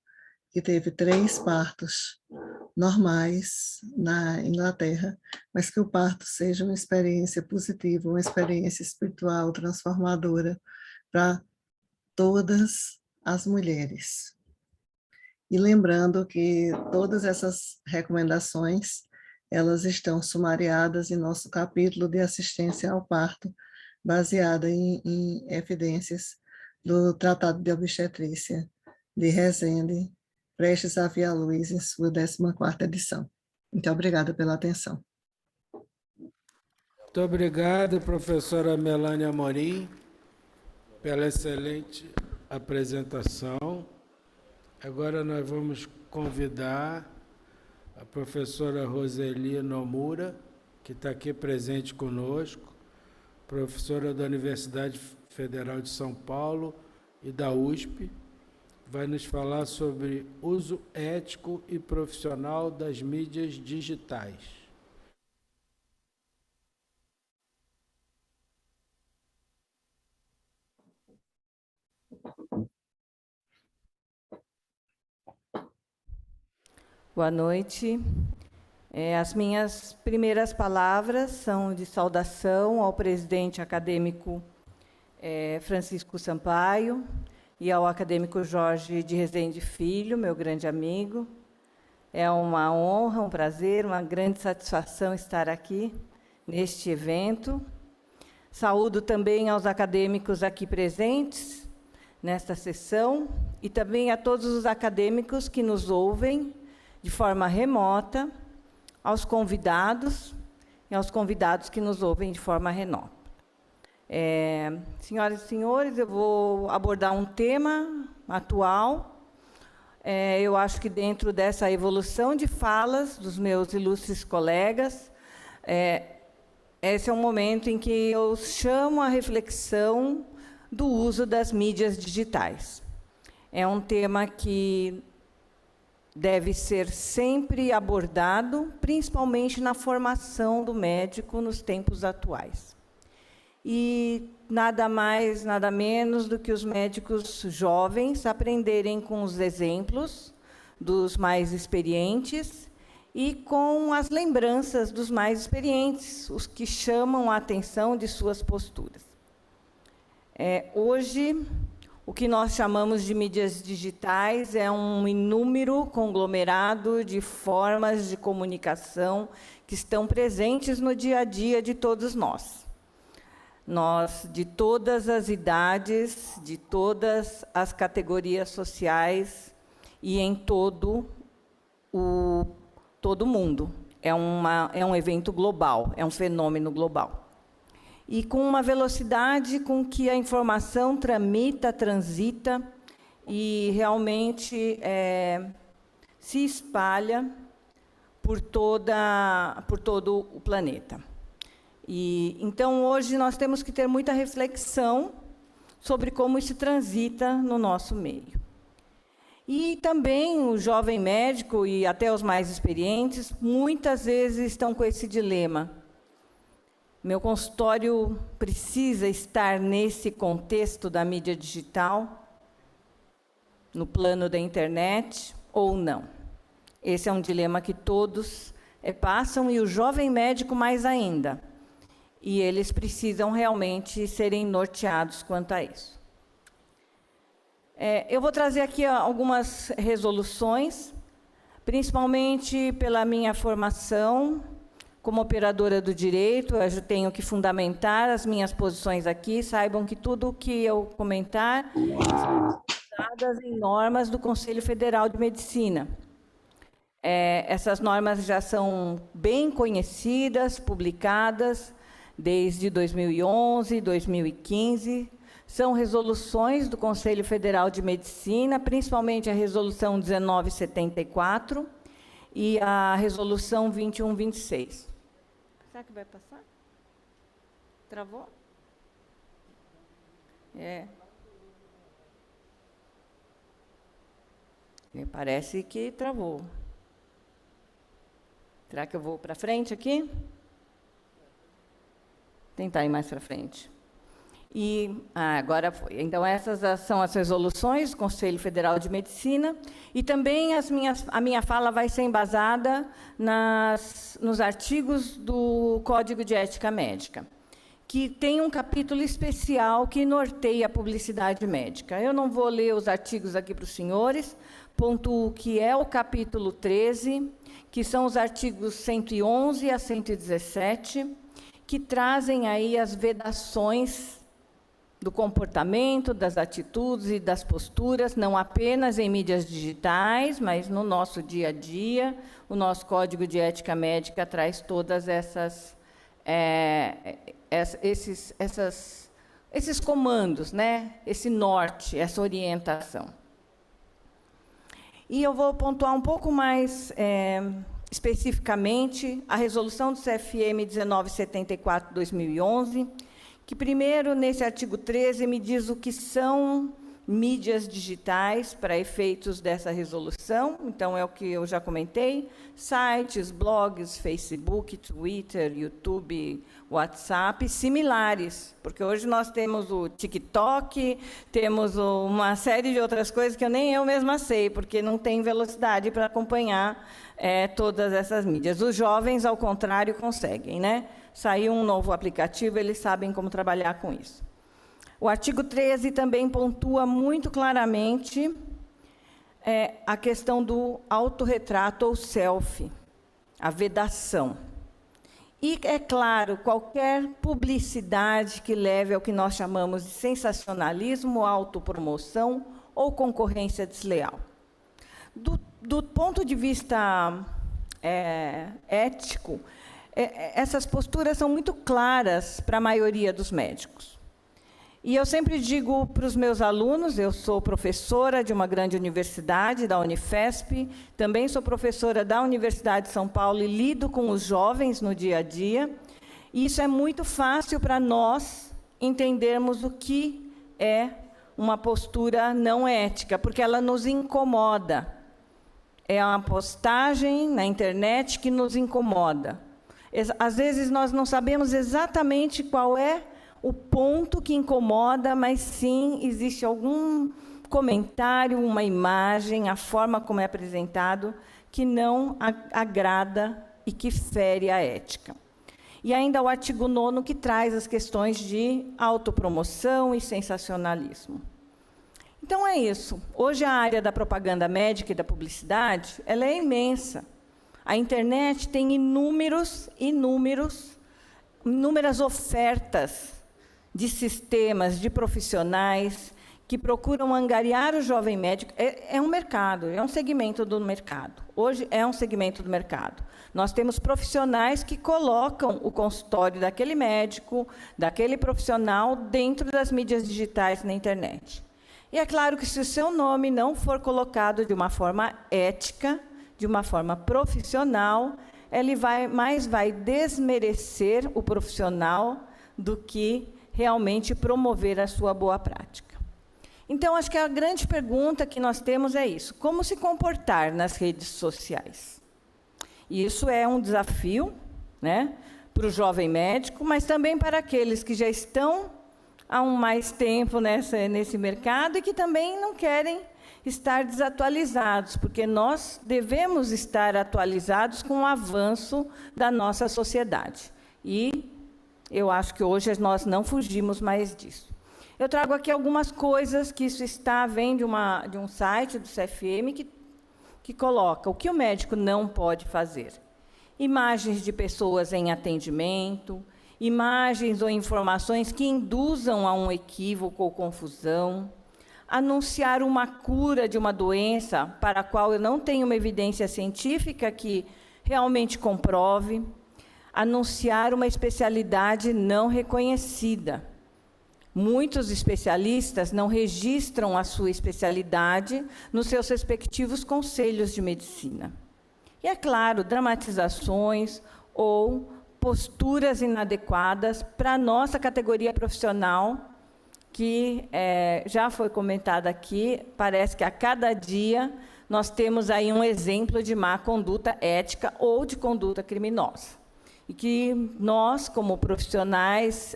que teve 3 partos normais na Inglaterra, mas que o parto seja uma experiência positiva, uma experiência espiritual transformadora para todas as mulheres. E lembrando que todas essas recomendações, elas estão sumariadas em nosso capítulo de assistência ao parto, baseada em evidências do Tratado de Obstetrícia de Resende, prestes a vir à luz em sua 14ª edição. Muito obrigada pela atenção. Muito obrigado, professora Melânia Amorim, pela excelente apresentação. Agora nós vamos convidar a professora Roseli Nomura, que está aqui presente conosco, professora da Universidade Federal de São Paulo e da USP, vai nos falar sobre uso ético e profissional das mídias digitais. Boa noite. As minhas primeiras palavras são de saudação ao presidente acadêmico Francisco Sampaio e ao acadêmico Jorge de Rezende Filho, meu grande amigo. É uma honra, um prazer, uma grande satisfação estar aqui neste evento. Saúdo também aos acadêmicos aqui presentes nesta sessão e também a todos os acadêmicos que nos ouvem de forma remota, aos convidados e aos convidados que nos ouvem de forma remota. Senhoras e senhores, eu vou abordar um tema atual. Eu acho que dentro dessa evolução de falas dos meus ilustres colegas, esse é um momento em que eu chamo a reflexão do uso das mídias digitais. É um tema que deve ser sempre abordado, principalmente na formação do médico nos tempos atuais. E nada mais, nada menos do que os médicos jovens aprenderem com os exemplos dos mais experientes e com as lembranças dos mais experientes, os que chamam a atenção de suas posturas. Hoje, o que nós chamamos de mídias digitais é um inúmero conglomerado de formas de comunicação que estão presentes no dia a dia de todos nós. Nós, de todas as idades, de todas as categorias sociais e em todo o mundo. É um evento global, é um fenômeno global. E com uma velocidade com que a informação transita e realmente se espalha por todo o planeta. Então, hoje, nós temos que ter muita reflexão sobre como isso transita no nosso meio. E também o jovem médico e até os mais experientes, muitas vezes estão com esse dilema. Meu consultório precisa estar nesse contexto da mídia digital, no plano da internet, ou não? Esse é um dilema que todos passam, e o jovem médico mais ainda. E eles precisam realmente serem norteados quanto a isso. Eu vou trazer aqui algumas resoluções, principalmente pela minha formação como operadora do direito. Eu tenho que fundamentar as minhas posições aqui. Saibam que tudo o que eu comentar são baseadas em normas do Conselho Federal de Medicina. Essas normas já são bem conhecidas, publicadas desde 2011, 2015. São resoluções do Conselho Federal de Medicina, principalmente a Resolução 1974 e a Resolução 2126. Será que vai passar? Travou? Parece que travou. Será que eu vou para frente aqui? Tentar ir mais para frente. Agora foi. Então, essas são as resoluções do Conselho Federal de Medicina, e também a minha fala vai ser embasada nos artigos do Código de Ética Médica, que tem um capítulo especial que norteia a publicidade médica. Eu não vou ler os artigos aqui para os senhores, pontuo que é o capítulo 13, que são os artigos 111 a 117, que trazem aí as vedações do comportamento, das atitudes e das posturas, não apenas em mídias digitais, mas no nosso dia a dia. O nosso Código de Ética Médica traz todas esses comandos, né? Esse norte, essa orientação. E eu vou pontuar um pouco mais especificamente a resolução do CFM 1974/2011, que primeiro, nesse artigo 13, me diz o que são mídias digitais para efeitos dessa resolução. Então, é o que eu já comentei: sites, blogs, Facebook, Twitter, YouTube, WhatsApp, similares, porque hoje nós temos o TikTok, temos uma série de outras coisas que eu nem eu mesma sei, porque não tem velocidade para acompanhar todas essas mídias. Os jovens, ao contrário, conseguem, né? Saiu um novo aplicativo, eles sabem como trabalhar com isso. O artigo 13 também pontua muito claramente a questão do autorretrato ou selfie, a vedação. E, é claro, qualquer publicidade que leve ao que nós chamamos de sensacionalismo, autopromoção ou concorrência desleal. Do ponto de vista ético, essas posturas são muito claras para a maioria dos médicos. E eu sempre digo para os meus alunos, eu sou professora de uma grande universidade, da Unifesp, também sou professora da Universidade de São Paulo e lido com os jovens no dia a dia, e isso é muito fácil para nós entendermos o que é uma postura não ética, porque ela nos incomoda. É uma postagem na internet que nos incomoda. Às vezes nós não sabemos exatamente qual é o ponto que incomoda, mas sim existe algum comentário, uma imagem, a forma como é apresentado, que não agrada e que fere a ética. E ainda o artigo 9º, que traz as questões de autopromoção e sensacionalismo. Então, é isso. Hoje, a área da propaganda médica e da publicidade, ela é imensa. A internet tem inúmeras ofertas de sistemas, de profissionais que procuram angariar o jovem médico. É um mercado, é um segmento do mercado. Hoje é um segmento do mercado. Nós temos profissionais que colocam o consultório daquele médico, daquele profissional, dentro das mídias digitais na internet. E é claro que, se o seu nome não for colocado de uma forma ética, de uma forma profissional, ele vai desmerecer o profissional do que realmente promover a sua boa prática. Então, acho que a grande pergunta que nós temos é isso: como se comportar nas redes sociais? E isso é um desafio, né, para o jovem médico, mas também para aqueles que já estão há mais tempo nesse mercado e que também não querem estar desatualizados, porque nós devemos estar atualizados com o avanço da nossa sociedade. E eu acho que hoje nós não fugimos mais disso. Eu trago aqui algumas coisas que isso vem de um site do CFM que coloca o que o médico não pode fazer. Imagens de pessoas em atendimento, imagens ou informações que induzam a um equívoco ou confusão, anunciar uma cura de uma doença para a qual eu não tenho uma evidência científica que realmente comprove, anunciar uma especialidade não reconhecida. Muitos especialistas não registram a sua especialidade nos seus respectivos conselhos de medicina. E, é claro, dramatizações ou posturas inadequadas para a nossa categoria profissional, que já foi comentada aqui. Parece que a cada dia nós temos aí um exemplo de má conduta ética ou de conduta criminosa. E que nós, como profissionais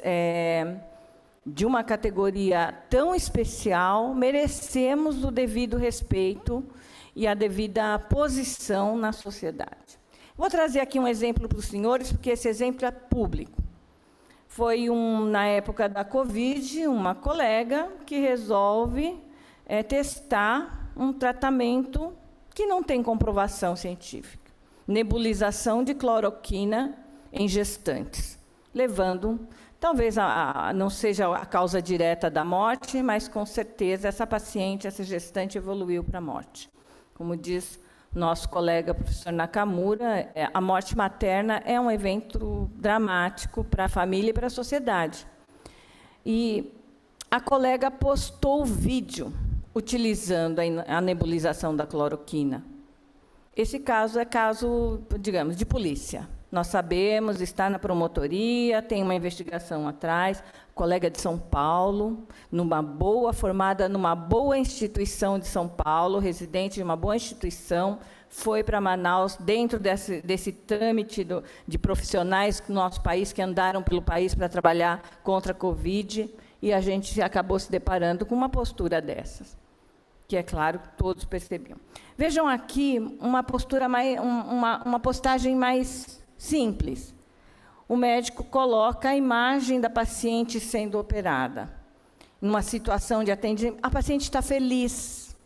de uma categoria tão especial, merecemos o devido respeito e a devida posição na sociedade. Vou trazer aqui um exemplo para os senhores, porque esse exemplo é público. Foi, na época da Covid, uma colega que resolve testar um tratamento que não tem comprovação científica. Nebulização de cloroquina em gestantes, levando, talvez não seja a causa direta da morte, mas com certeza essa paciente, essa gestante, evoluiu para a morte. Como diz nosso colega professor Nakamura, a morte materna é um evento dramático para a família e para a sociedade. E a colega postou o vídeo utilizando a nebulização da cloroquina. Esse caso é caso, digamos, de polícia. Nós sabemos, está na promotoria, tem uma investigação atrás, colega de São Paulo, formada numa boa instituição de São Paulo, residente de uma boa instituição, foi para Manaus, dentro desse trâmite de profissionais do nosso país, que andaram pelo país para trabalhar contra a Covid, e a gente acabou se deparando com uma postura dessas, que, é claro, todos percebiam. Vejam aqui uma postagem mais simples. O médico coloca a imagem da paciente sendo operada. Numa situação de atendimento, a paciente está feliz.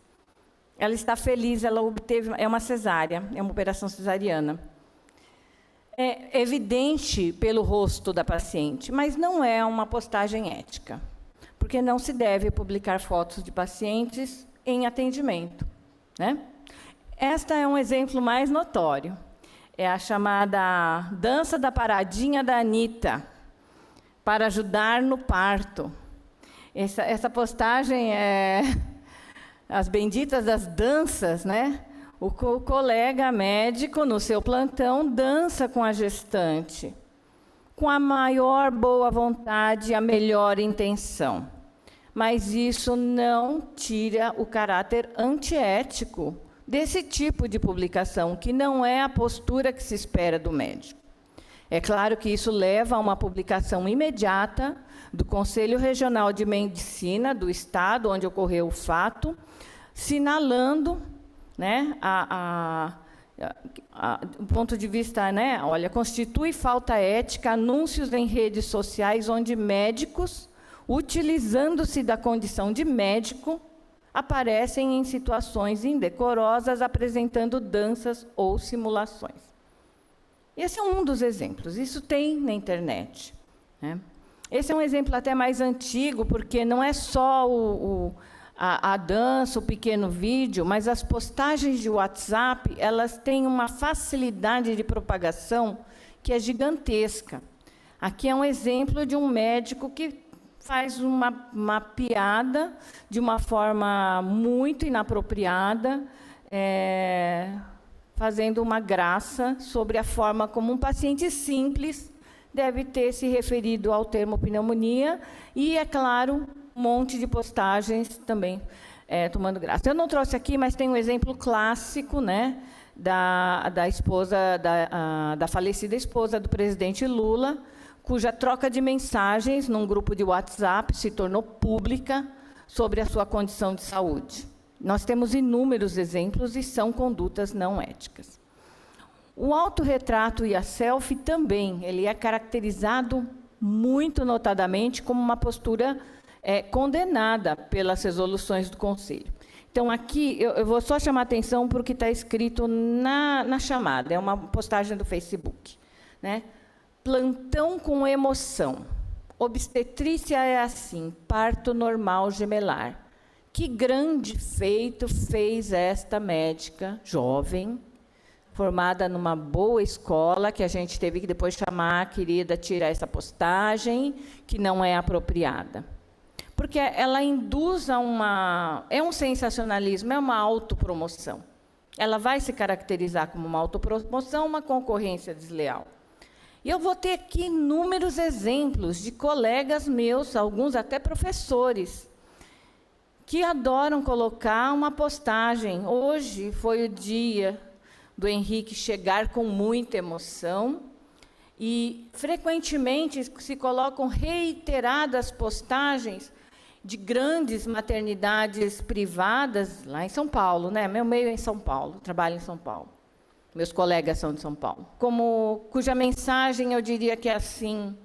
Ela está feliz, ela obteve, é uma cesárea, é uma operação cesariana. é evidente pelo rosto da paciente, mas não é uma postagem ética, porque não se deve publicar fotos de pacientes em atendimento, né? Esta é um exemplo mais notório. É a chamada dança da paradinha da Anitta, para ajudar no parto. Essa postagem é as benditas das danças, né? O colega médico, no seu plantão, dança com a gestante, com a maior boa vontade e a melhor intenção. Mas isso não tira o caráter antiético desse tipo de publicação, que não é a postura que se espera do médico. É claro que isso leva a uma publicação imediata do Conselho Regional de Medicina do Estado, onde ocorreu o fato, sinalando, né, do ponto de vista, né, olha, constitui falta ética anúncios em redes sociais onde médicos, utilizando-se da condição de médico, aparecem em situações indecorosas, apresentando danças ou simulações. Esse é um dos exemplos, isso tem na internet, né? Esse é um exemplo até mais antigo, porque não é só a dança, o pequeno vídeo, mas as postagens de WhatsApp, elas têm uma facilidade de propagação que é gigantesca. Aqui é um exemplo de um médico que faz uma piada de uma forma muito inapropriada, fazendo uma graça sobre a forma como um paciente simples deve ter se referido ao termo pneumonia, e, é claro, um monte de postagens também tomando graça. Eu não trouxe aqui, mas tem um exemplo clássico, né, da esposa, da falecida esposa do presidente Lula, cuja troca de mensagens num grupo de WhatsApp se tornou pública sobre a sua condição de saúde. Nós temos inúmeros exemplos e são condutas não éticas. O autorretrato e a selfie também, ele é caracterizado muito notadamente como uma postura condenada pelas resoluções do Conselho. Então, aqui, eu vou só chamar a atenção para o que está escrito na chamada, é uma postagem do Facebook, né? Plantão com emoção. Obstetrícia é assim, parto normal gemelar. Que grande feito fez esta médica jovem, formada numa boa escola, que a gente teve que depois chamar a querida, tirar essa postagem, que não é apropriada. Porque ela induz é um sensacionalismo, é uma autopromoção. Ela vai se caracterizar como uma autopromoção, uma concorrência desleal. E eu vou ter aqui inúmeros exemplos de colegas meus, alguns até professores, que adoram colocar uma postagem. Hoje foi o dia do Henrique chegar com muita emoção, e frequentemente se colocam reiteradas postagens de grandes maternidades privadas, lá em São Paulo, né? Meu meio é em São Paulo, trabalho em São Paulo. Meus colegas são de São Paulo. Cuja mensagem eu diria que é assim: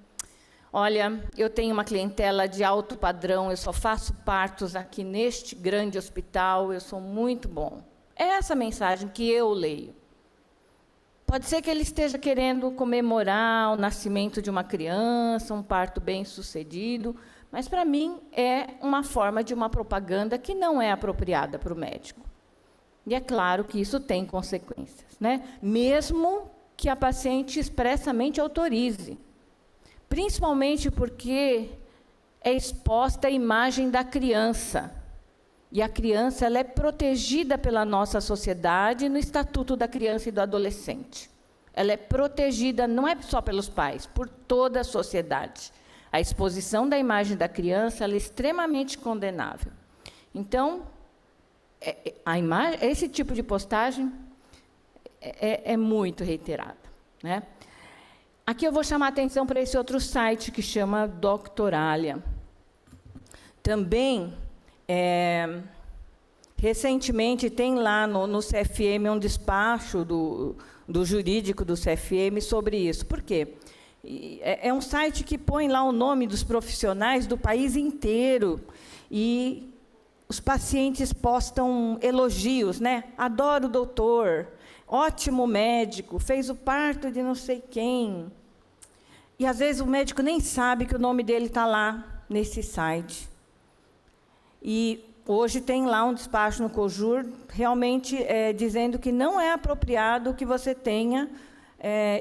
olha, eu tenho uma clientela de alto padrão, eu só faço partos aqui neste grande hospital, eu sou muito bom. É essa mensagem que eu leio. Pode ser que ele esteja querendo comemorar o nascimento de uma criança, um parto bem-sucedido, mas, para mim, é uma forma de uma propaganda que não é apropriada para o médico. E é claro que isso tem consequências, né? Mesmo que a paciente expressamente autorize. Principalmente porque é exposta a imagem da criança. E a criança, ela é protegida pela nossa sociedade no Estatuto da Criança e do Adolescente. Ela é protegida não é só pelos pais, por toda a sociedade. A exposição da imagem da criança, ela é extremamente condenável. Então, esse tipo de postagem é muito reiterada, né? Aqui eu vou chamar a atenção para esse outro site que chama Doctoralia. Também, recentemente, tem lá no CFM um despacho do jurídico do CFM sobre isso. Por quê? É um site que põe lá o nome dos profissionais do país inteiro e os pacientes postam elogios, né? Adoro o doutor, ótimo médico, fez o parto de não sei quem. E, às vezes, o médico nem sabe que o nome dele está lá, nesse site. E hoje tem lá um despacho no COJUR, realmente dizendo que não é apropriado que você tenha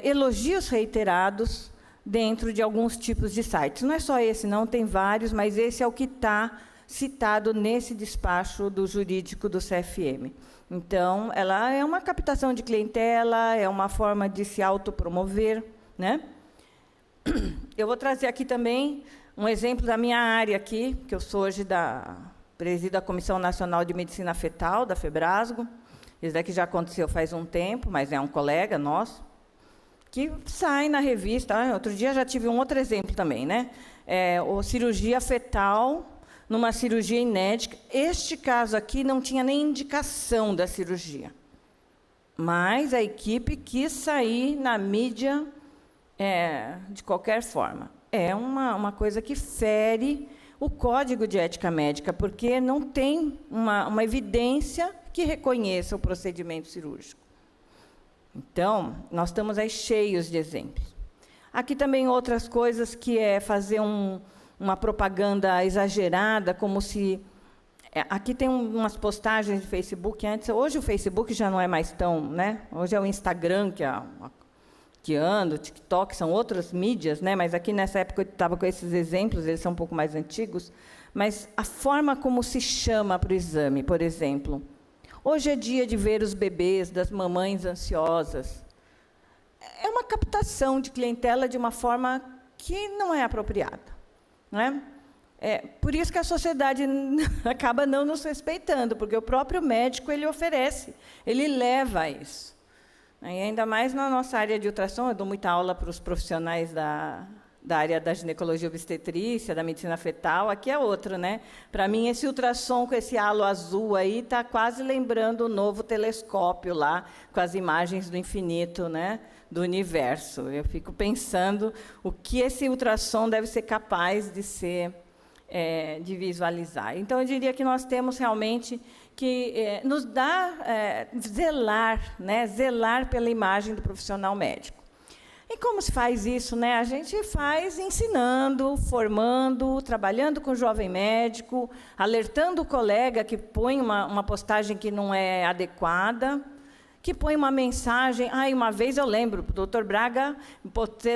elogios reiterados dentro de alguns tipos de sites. Não é só esse, não, tem vários, mas esse é o que está citado nesse despacho do jurídico do CFM. Então, ela é uma captação de clientela, é uma forma de se autopromover, né? Eu vou trazer aqui também um exemplo da minha área aqui, que eu sou hoje presido a Comissão Nacional de Medicina Fetal, da FEBRASGO. Isso daqui já aconteceu faz um tempo, mas é um colega nosso, que sai na revista. Outro dia já tive um outro exemplo também, né? Cirurgia fetal numa cirurgia inédita. Este caso aqui não tinha nem indicação da cirurgia, mas a equipe quis sair na mídia de qualquer forma. É uma coisa que fere o Código de Ética Médica, porque não tem uma evidência que reconheça o procedimento cirúrgico. Então, nós estamos aí cheios de exemplos. Aqui também outras coisas, que é fazer uma propaganda exagerada, como se... Aqui tem umas postagens de Facebook antes. Hoje o Facebook já não é mais tão, né? Hoje é o Instagram que anda, o TikTok, são outras mídias, né? Mas aqui nessa época eu estava com esses exemplos, eles são um pouco mais antigos. Mas a forma como se chama para o exame, por exemplo. Hoje é dia de ver os bebês das mamães ansiosas. É uma captação de clientela de uma forma que não é apropriada, né? Por isso que a sociedade acaba não nos respeitando, porque o próprio médico ele oferece, ele leva a isso. E ainda mais na nossa área de ultrassom, eu dou muita aula para os profissionais da área da ginecologia obstetrícia, da medicina fetal, aqui é outro, né? Para mim, esse ultrassom com esse halo azul aí está quase lembrando o novo telescópio lá, com as imagens do infinito, né? Do universo. Eu fico pensando o que esse ultrassom deve ser capaz de visualizar. Então, eu diria que nós temos realmente que nos dar, zelar, né? Zelar pela imagem do profissional médico. E como se faz isso, né? A gente faz ensinando, formando, trabalhando com o jovem médico, alertando o colega que põe uma postagem que não é adequada, que põe uma mensagem... uma vez eu lembro, o doutor Braga,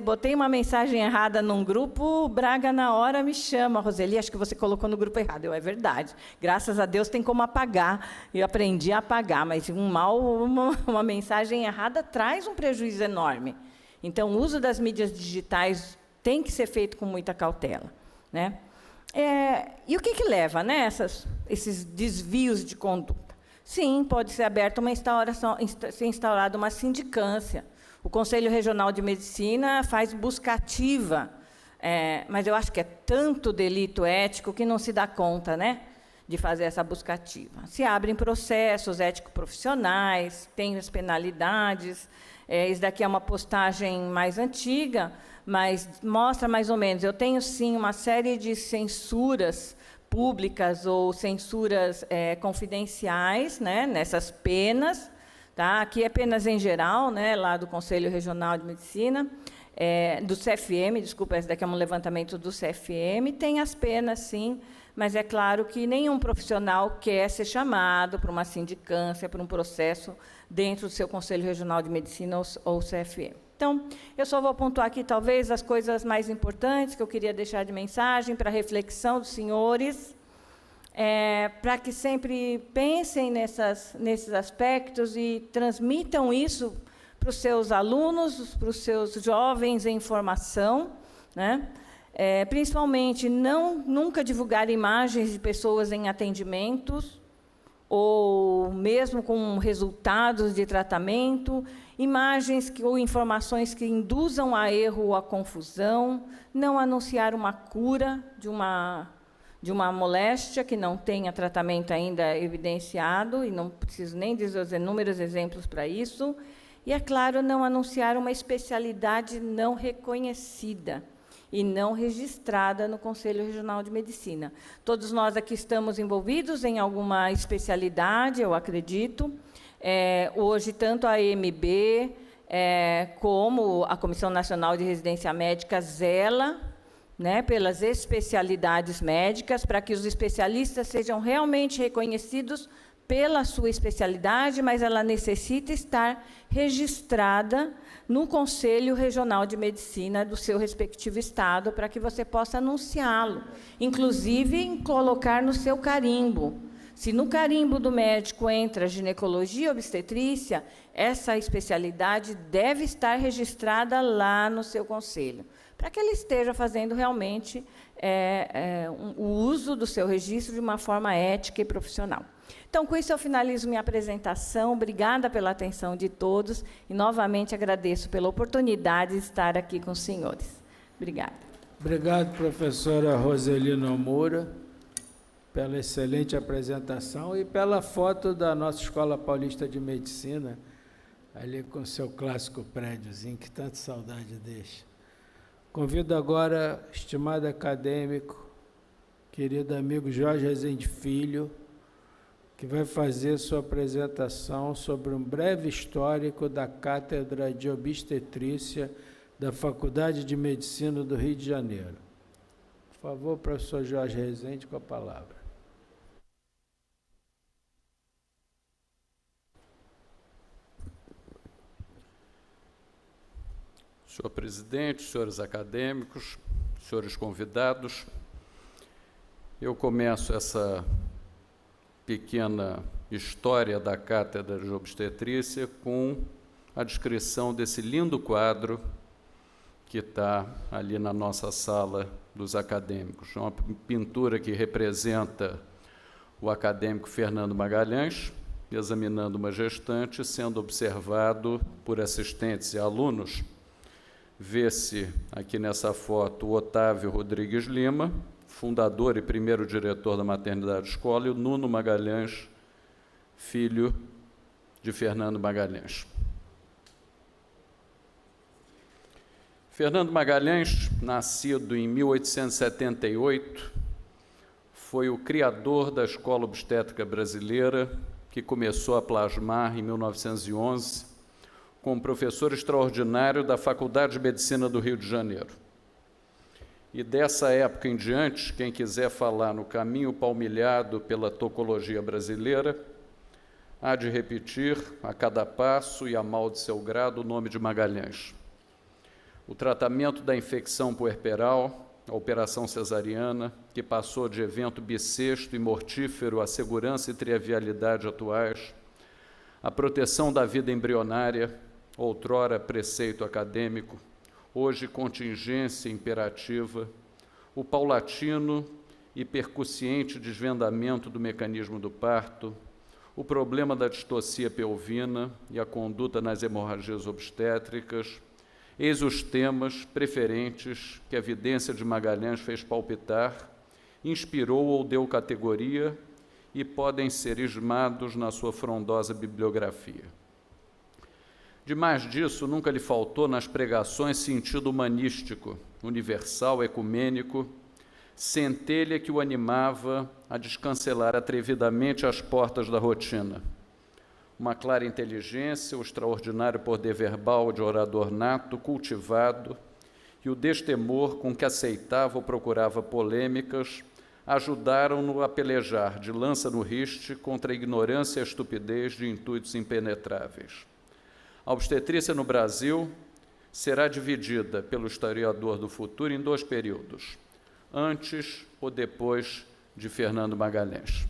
botei uma mensagem errada num grupo, o Braga, na hora, me chama, Roseli, acho que você colocou no grupo errado. É verdade, graças a Deus tem como apagar, eu aprendi a apagar, mas uma mensagem errada traz um prejuízo enorme. Então, o uso das mídias digitais tem que ser feito com muita cautela, né? E o que leva, né, esses desvios de conduta? Sim, pode ser ser instaurada uma sindicância. O Conselho Regional de Medicina faz busca ativa, mas eu acho que é tanto delito ético que não se dá conta, né, de fazer essa busca ativa. Se abrem processos ético-profissionais, tem as penalidades. Isso daqui é uma postagem mais antiga, mas mostra mais ou menos. Eu tenho, sim, uma série de censuras públicas ou censuras confidenciais, né, nessas penas. Tá? Aqui é penas em geral, né, lá do Conselho Regional de Medicina, do CFM, desculpa, esse daqui é um levantamento do CFM. Tem as penas, sim, mas é claro que nenhum profissional quer ser chamado para uma sindicância, para um processo dentro do seu Conselho Regional de Medicina ou CFM. Então, eu só vou pontuar aqui, talvez, as coisas mais importantes que eu queria deixar de mensagem para a reflexão dos senhores, para que sempre pensem nesses aspectos e transmitam isso para os seus alunos, para os seus jovens em formação, né? Principalmente, nunca divulgar imagens de pessoas em atendimentos, ou mesmo com resultados de tratamento, imagens ou informações que induzam a erro ou a confusão, não anunciar uma cura de uma moléstia que não tenha tratamento ainda evidenciado, e não preciso nem dizer inúmeros exemplos para isso, e, é claro, não anunciar uma especialidade não reconhecida e não registrada no Conselho Regional de Medicina. Todos nós aqui estamos envolvidos em alguma especialidade, eu acredito. Hoje, tanto a EMB como a Comissão Nacional de Residência Médica zela, né, pelas especialidades médicas, para que os especialistas sejam realmente reconhecidos pela sua especialidade, mas ela necessita estar registrada no Conselho Regional de Medicina do seu respectivo estado, para que você possa anunciá-lo, inclusive em colocar no seu carimbo. Se no carimbo do médico entra ginecologia e obstetrícia, essa especialidade deve estar registrada lá no seu conselho, para que ele esteja fazendo realmente o uso do seu registro de uma forma ética e profissional. Então, com isso, eu finalizo minha apresentação. Obrigada pela atenção de todos e, novamente, agradeço pela oportunidade de estar aqui com os senhores. Obrigada. Obrigado, professora Roselina Moura, pela excelente apresentação e pela foto da nossa Escola Paulista de Medicina, ali com seu clássico prédiozinho, que tanta saudade deixa. Convido agora, estimado acadêmico, querido amigo Jorge Rezende Filho, que vai fazer sua apresentação sobre um breve histórico da Cátedra de Obstetrícia da Faculdade de Medicina do Rio de Janeiro. Por favor, professor Jorge Rezende, com a palavra. Senhor presidente, senhores acadêmicos, senhores convidados, eu começo essa pequena história da Cátedra de Obstetrícia com a descrição desse lindo quadro que está ali na nossa sala dos acadêmicos. É uma pintura que representa o acadêmico Fernando Magalhães, examinando uma gestante, sendo observado por assistentes e alunos. Vê-se aqui nessa foto o Otávio Rodrigues Lima, fundador e primeiro diretor da maternidade escola, e o Nuno Magalhães, filho de Fernando Magalhães. Fernando Magalhães, nascido em 1878, foi o criador da Escola Obstétrica Brasileira, que começou a plasmar em 1911, como professor extraordinário da Faculdade de Medicina do Rio de Janeiro. E dessa época em diante, quem quiser falar no caminho palmilhado pela tocologia brasileira, há de repetir a cada passo e a mal de seu grado o nome de Magalhães. O tratamento da infecção puerperal, a operação cesariana, que passou de evento bissexto e mortífero à segurança e trivialidade atuais, a proteção da vida embrionária, outrora preceito acadêmico, hoje contingência imperativa, o paulatino e percussiente desvendamento do mecanismo do parto, o problema da distocia pelvina e a conduta nas hemorragias obstétricas, eis os temas preferentes que a evidência de Magalhães fez palpitar, inspirou ou deu categoria e podem ser esmados na sua frondosa bibliografia. Demais disso, nunca lhe faltou nas pregações sentido humanístico, universal, ecumênico, centelha que o animava a descancelar atrevidamente as portas da rotina. Uma clara inteligência, o extraordinário poder verbal de orador nato, cultivado, e o destemor com que aceitava ou procurava polêmicas, ajudaram-no a pelejar de lança no riste contra a ignorância e a estupidez de intuitos impenetráveis. A obstetrícia no Brasil será dividida pelo historiador do futuro em dois períodos, antes ou depois de Fernando Magalhães.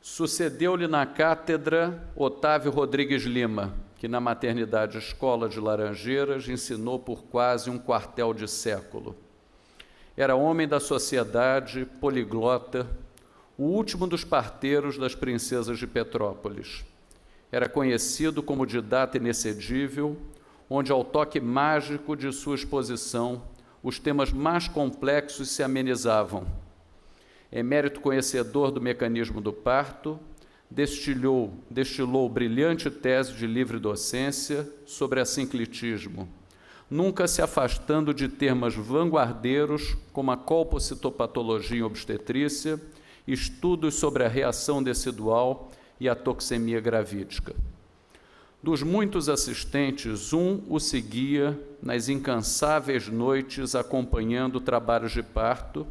Sucedeu-lhe na cátedra Otávio Rodrigues Lima, que na maternidade Escola de Laranjeiras ensinou por quase um quartel de século. Era homem da sociedade, poliglota, o último dos parteiros das princesas de Petrópolis. Era conhecido como didata inexcedível, onde ao toque mágico de sua exposição, os temas mais complexos se amenizavam. Emérito conhecedor do mecanismo do parto, destilou brilhante tese de livre docência sobre assinclitismo, nunca se afastando de temas vanguardeiros como a colpocitopatologia em obstetrícia, estudos sobre a reação decidual e a toxemia gravídica. Dos muitos assistentes, um o seguia nas incansáveis noites acompanhando trabalhos de parto,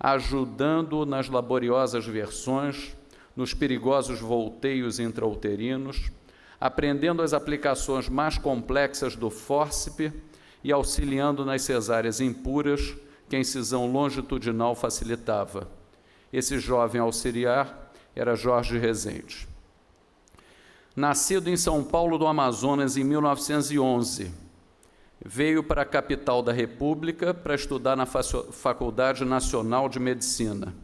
ajudando-o nas laboriosas versões, nos perigosos volteios intrauterinos, aprendendo as aplicações mais complexas do fórceps e auxiliando nas cesáreas impuras que a incisão longitudinal facilitava. Esse jovem auxiliar era Jorge Rezende. Nascido em São Paulo do Amazonas em 1911, veio para a capital da República para estudar na Faculdade Nacional de Medicina.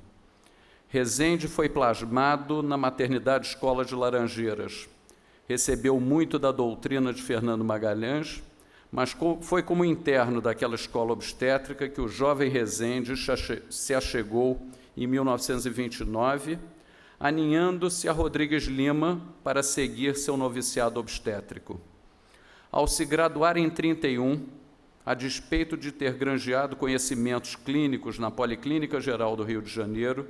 Rezende foi plasmado na Maternidade Escola de Laranjeiras. Recebeu muito da doutrina de Fernando Magalhães, mas foi como interno daquela escola obstétrica que o jovem Rezende se achegou em 1929, aninhando-se a Rodrigues Lima para seguir seu noviciado obstétrico. Ao se graduar em 1931, a despeito de ter granjeado conhecimentos clínicos na Policlínica Geral do Rio de Janeiro,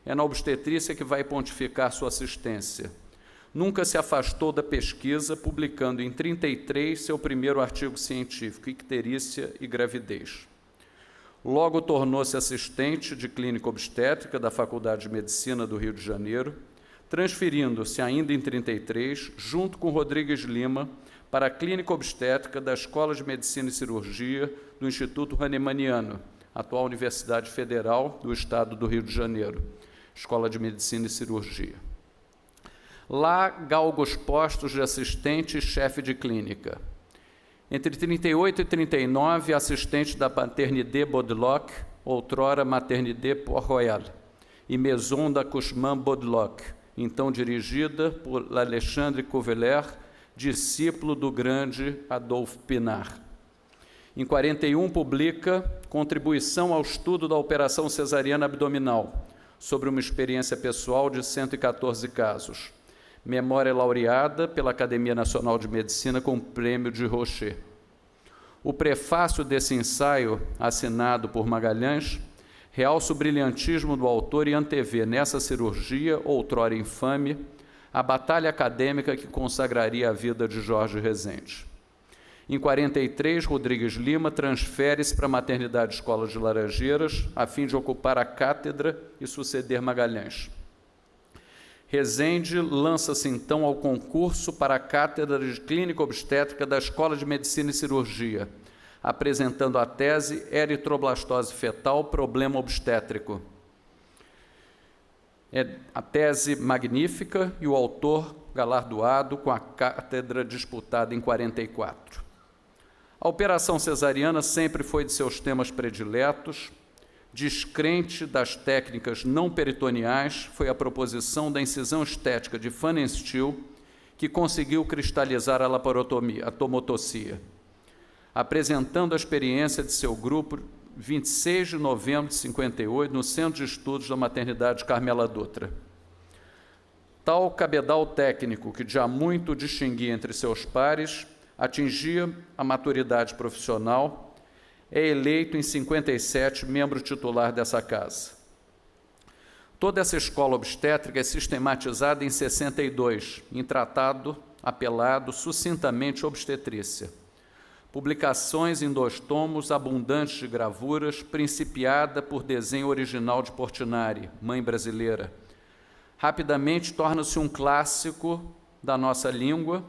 é na obstetrícia que vai pontificar sua assistência. Nunca se afastou da pesquisa, publicando em 1933 seu primeiro artigo científico, Icterícia e Gravidez. Logo tornou-se assistente de clínica obstétrica da Faculdade de Medicina do Rio de Janeiro, transferindo-se ainda em 1933, junto com Rodrigues Lima, para a clínica obstétrica da Escola de Medicina e Cirurgia do Instituto Hahnemanniano, atual Universidade Federal do Estado do Rio de Janeiro, Escola de Medicina e Cirurgia. Lá galga os postos de assistente e chefe de clínica. Entre 38 e 39, assistente da Maternité Baudeloc, outrora Maternité Port-Royal, e Maison d'Accouchement Baudeloc, então dirigida por Alexandre Couveler, discípulo do grande Adolphe Pinard. Em 41, publica Contribuição ao estudo da operação cesariana abdominal, sobre uma experiência pessoal de 114 casos. Memória laureada pela Academia Nacional de Medicina com o Prêmio de Rocher. O prefácio desse ensaio, assinado por Magalhães, realça o brilhantismo do autor e antevê nessa cirurgia, outrora infame, a batalha acadêmica que consagraria a vida de Jorge Rezende. Em 43, Rodrigues Lima transfere-se para a Maternidade Escola de Laranjeiras, a fim de ocupar a cátedra e suceder Magalhães. Rezende lança-se então ao concurso para a Cátedra de Clínica Obstétrica da Escola de Medicina e Cirurgia, apresentando a tese Eritroblastose Fetal, Problema Obstétrico. É a tese magnífica e o autor galardoado com a cátedra disputada em 44. A operação cesariana sempre foi de seus temas prediletos. Descrente das técnicas não peritoneais, foi a proposição da incisão estética de Pfannenstiel que conseguiu cristalizar a laparotomia, a tomotocia. Apresentando a experiência de seu grupo, 26 de novembro de 58, no Centro de Estudos da Maternidade Carmela Dutra. Tal cabedal técnico, que já muito distinguia entre seus pares, atingia a maturidade profissional, é eleito em 57 membro titular dessa casa. Toda essa escola obstétrica é sistematizada em 62, em tratado apelado sucintamente Obstetrícia. Publicações em 2 tomos, abundantes de gravuras, principiada por desenho original de Portinari, Mãe Brasileira. Rapidamente torna-se um clássico da nossa língua,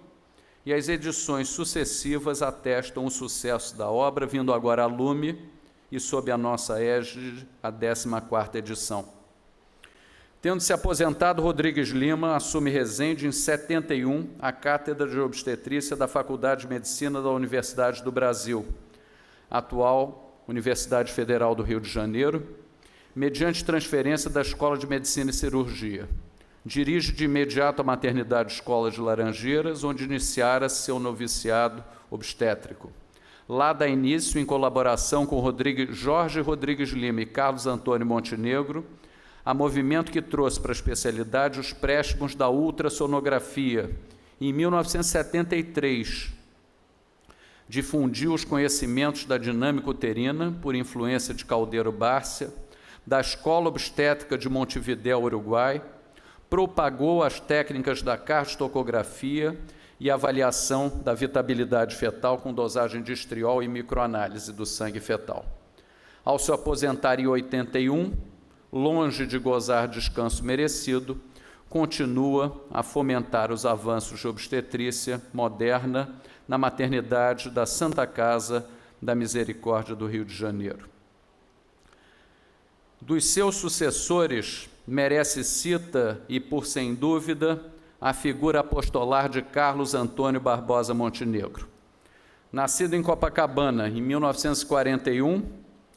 e as edições sucessivas atestam o sucesso da obra, vindo agora a lume e sob a nossa égide, a 14ª edição. Tendo se aposentado, Rodrigues Lima assume Rezende em 71 a Cátedra de Obstetrícia da Faculdade de Medicina da Universidade do Brasil, atual Universidade Federal do Rio de Janeiro, mediante transferência da Escola de Medicina e Cirurgia. Dirige de imediato a Maternidade Escola de Laranjeiras, onde iniciara seu noviciado obstétrico. Lá dá início, em colaboração com Jorge Rodrigues Lima e Carlos Antônio Montenegro, a movimento que trouxe para a especialidade os préstimos da ultrassonografia. Em 1973, difundiu os conhecimentos da dinâmica uterina, por influência de Caldeiro Bárcia, da Escola Obstétrica de Montevidéu, Uruguai, propagou as técnicas da cardiotocografia e avaliação da vitabilidade fetal com dosagem de estriol e microanálise do sangue fetal. Ao se aposentar em 81, longe de gozar descanso merecido, continua a fomentar os avanços de obstetrícia moderna na maternidade da Santa Casa da Misericórdia do Rio de Janeiro. Dos seus sucessores, merece cita e, por sem dúvida, a figura apostolar de Carlos Antônio Barbosa Montenegro. Nascido em Copacabana em 1941,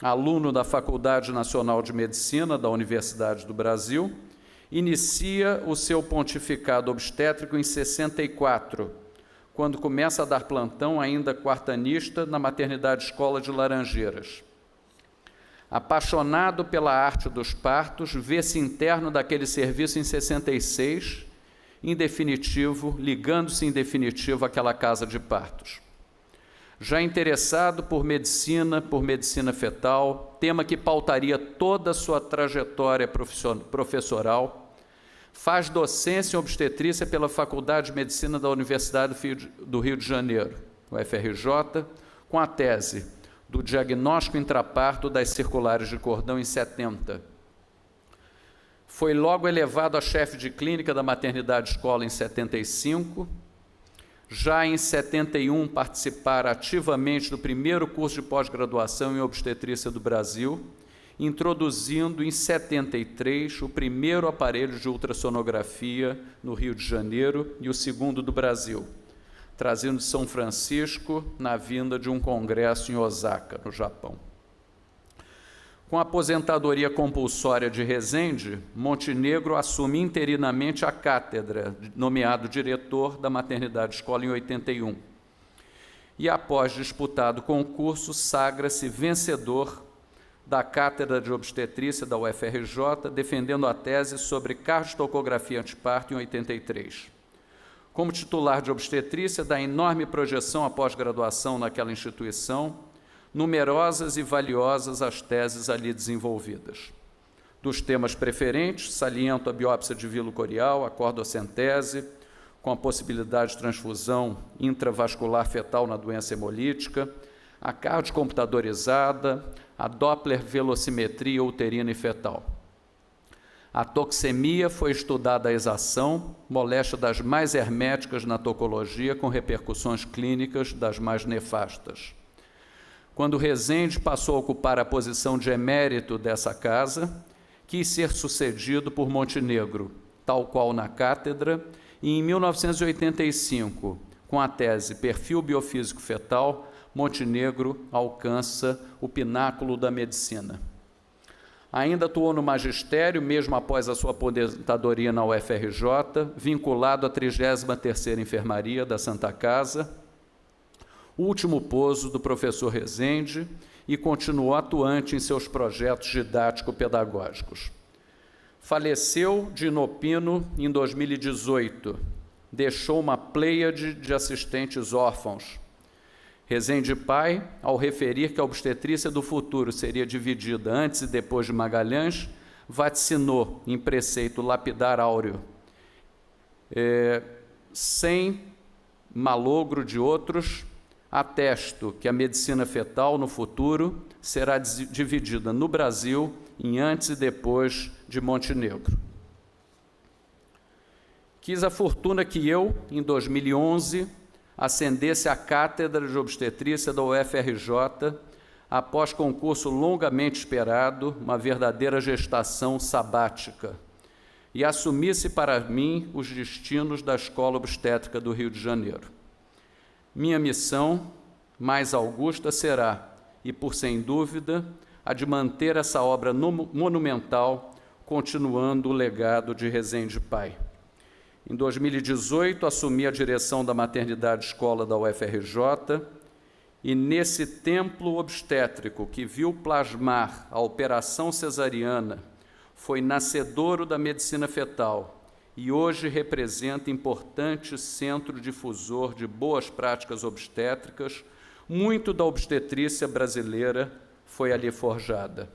aluno da Faculdade Nacional de Medicina da Universidade do Brasil, inicia o seu pontificado obstétrico em 64, quando começa a dar plantão ainda quartanista na Maternidade Escola de Laranjeiras. Apaixonado pela arte dos partos, vê-se interno daquele serviço em 66, ligando-se em definitivo àquela casa de partos. Já interessado por medicina fetal, tema que pautaria toda a sua trajetória professoral, faz docência em obstetrícia pela Faculdade de Medicina da Universidade do Rio de Janeiro, UFRJ, com a tese do diagnóstico intraparto das circulares de cordão em 70. Foi logo elevado a chefe de clínica da maternidade escola em 75. Já em 71, participara ativamente do primeiro curso de pós-graduação em obstetrícia do Brasil, introduzindo em 73 o primeiro aparelho de ultrassonografia no Rio de Janeiro e o segundo do Brasil, trazido de São Francisco na vinda de um congresso em Osaka, no Japão. Com a aposentadoria compulsória de Resende, Montenegro assume interinamente a cátedra, nomeado diretor da maternidade escola em 81. E, após disputado concurso, sagra-se vencedor da cátedra de obstetrícia da UFRJ, defendendo a tese sobre cardiotocografia anteparto em 83. Como titular de obstetrícia, dá enorme projeção à pós-graduação naquela instituição, numerosas e valiosas as teses ali desenvolvidas. Dos temas preferentes, saliento a biópsia de vilo corial, a cordocentese, com a possibilidade de transfusão intravascular fetal na doença hemolítica, a cardiocomputadorizada, a Doppler velocimetria uterina e fetal. A toxemia foi estudada a exação, moléstia das mais herméticas na tocologia, com repercussões clínicas das mais nefastas. Quando Resende passou a ocupar a posição de emérito dessa casa, quis ser sucedido por Montenegro, tal qual na cátedra, e em 1985, com a tese Perfil Biofísico Fetal, Montenegro alcança o pináculo da medicina. Ainda atuou no magistério, mesmo após a sua aposentadoria na UFRJ, vinculado à 33ª Enfermaria da Santa Casa, último pouso do professor Resende, e continuou atuante em seus projetos didático-pedagógicos. Faleceu de inopino em 2018, deixou uma pleiade de assistentes órfãos. Resende pai, ao referir que a obstetrícia do futuro seria dividida antes e depois de Magalhães, vaticinou em preceito lapidar áureo, sem malogro de outros, atesto que a medicina fetal no futuro será dividida no Brasil em antes e depois de Montenegro. Quis a fortuna que eu, em 2011, ascendesse à cátedra de obstetrícia da UFRJ, após concurso longamente esperado, uma verdadeira gestação sabática, e assumisse para mim os destinos da Escola Obstétrica do Rio de Janeiro. Minha missão mais augusta será, e por sem dúvida, a de manter essa obra monumental, continuando o legado de Resende pai. Em 2018, assumi a direção da maternidade escola da UFRJ, e nesse templo obstétrico que viu plasmar a operação cesariana, foi nascedouro da medicina fetal e hoje representa importante centro difusor de boas práticas obstétricas. Muito da obstetrícia brasileira foi ali forjada.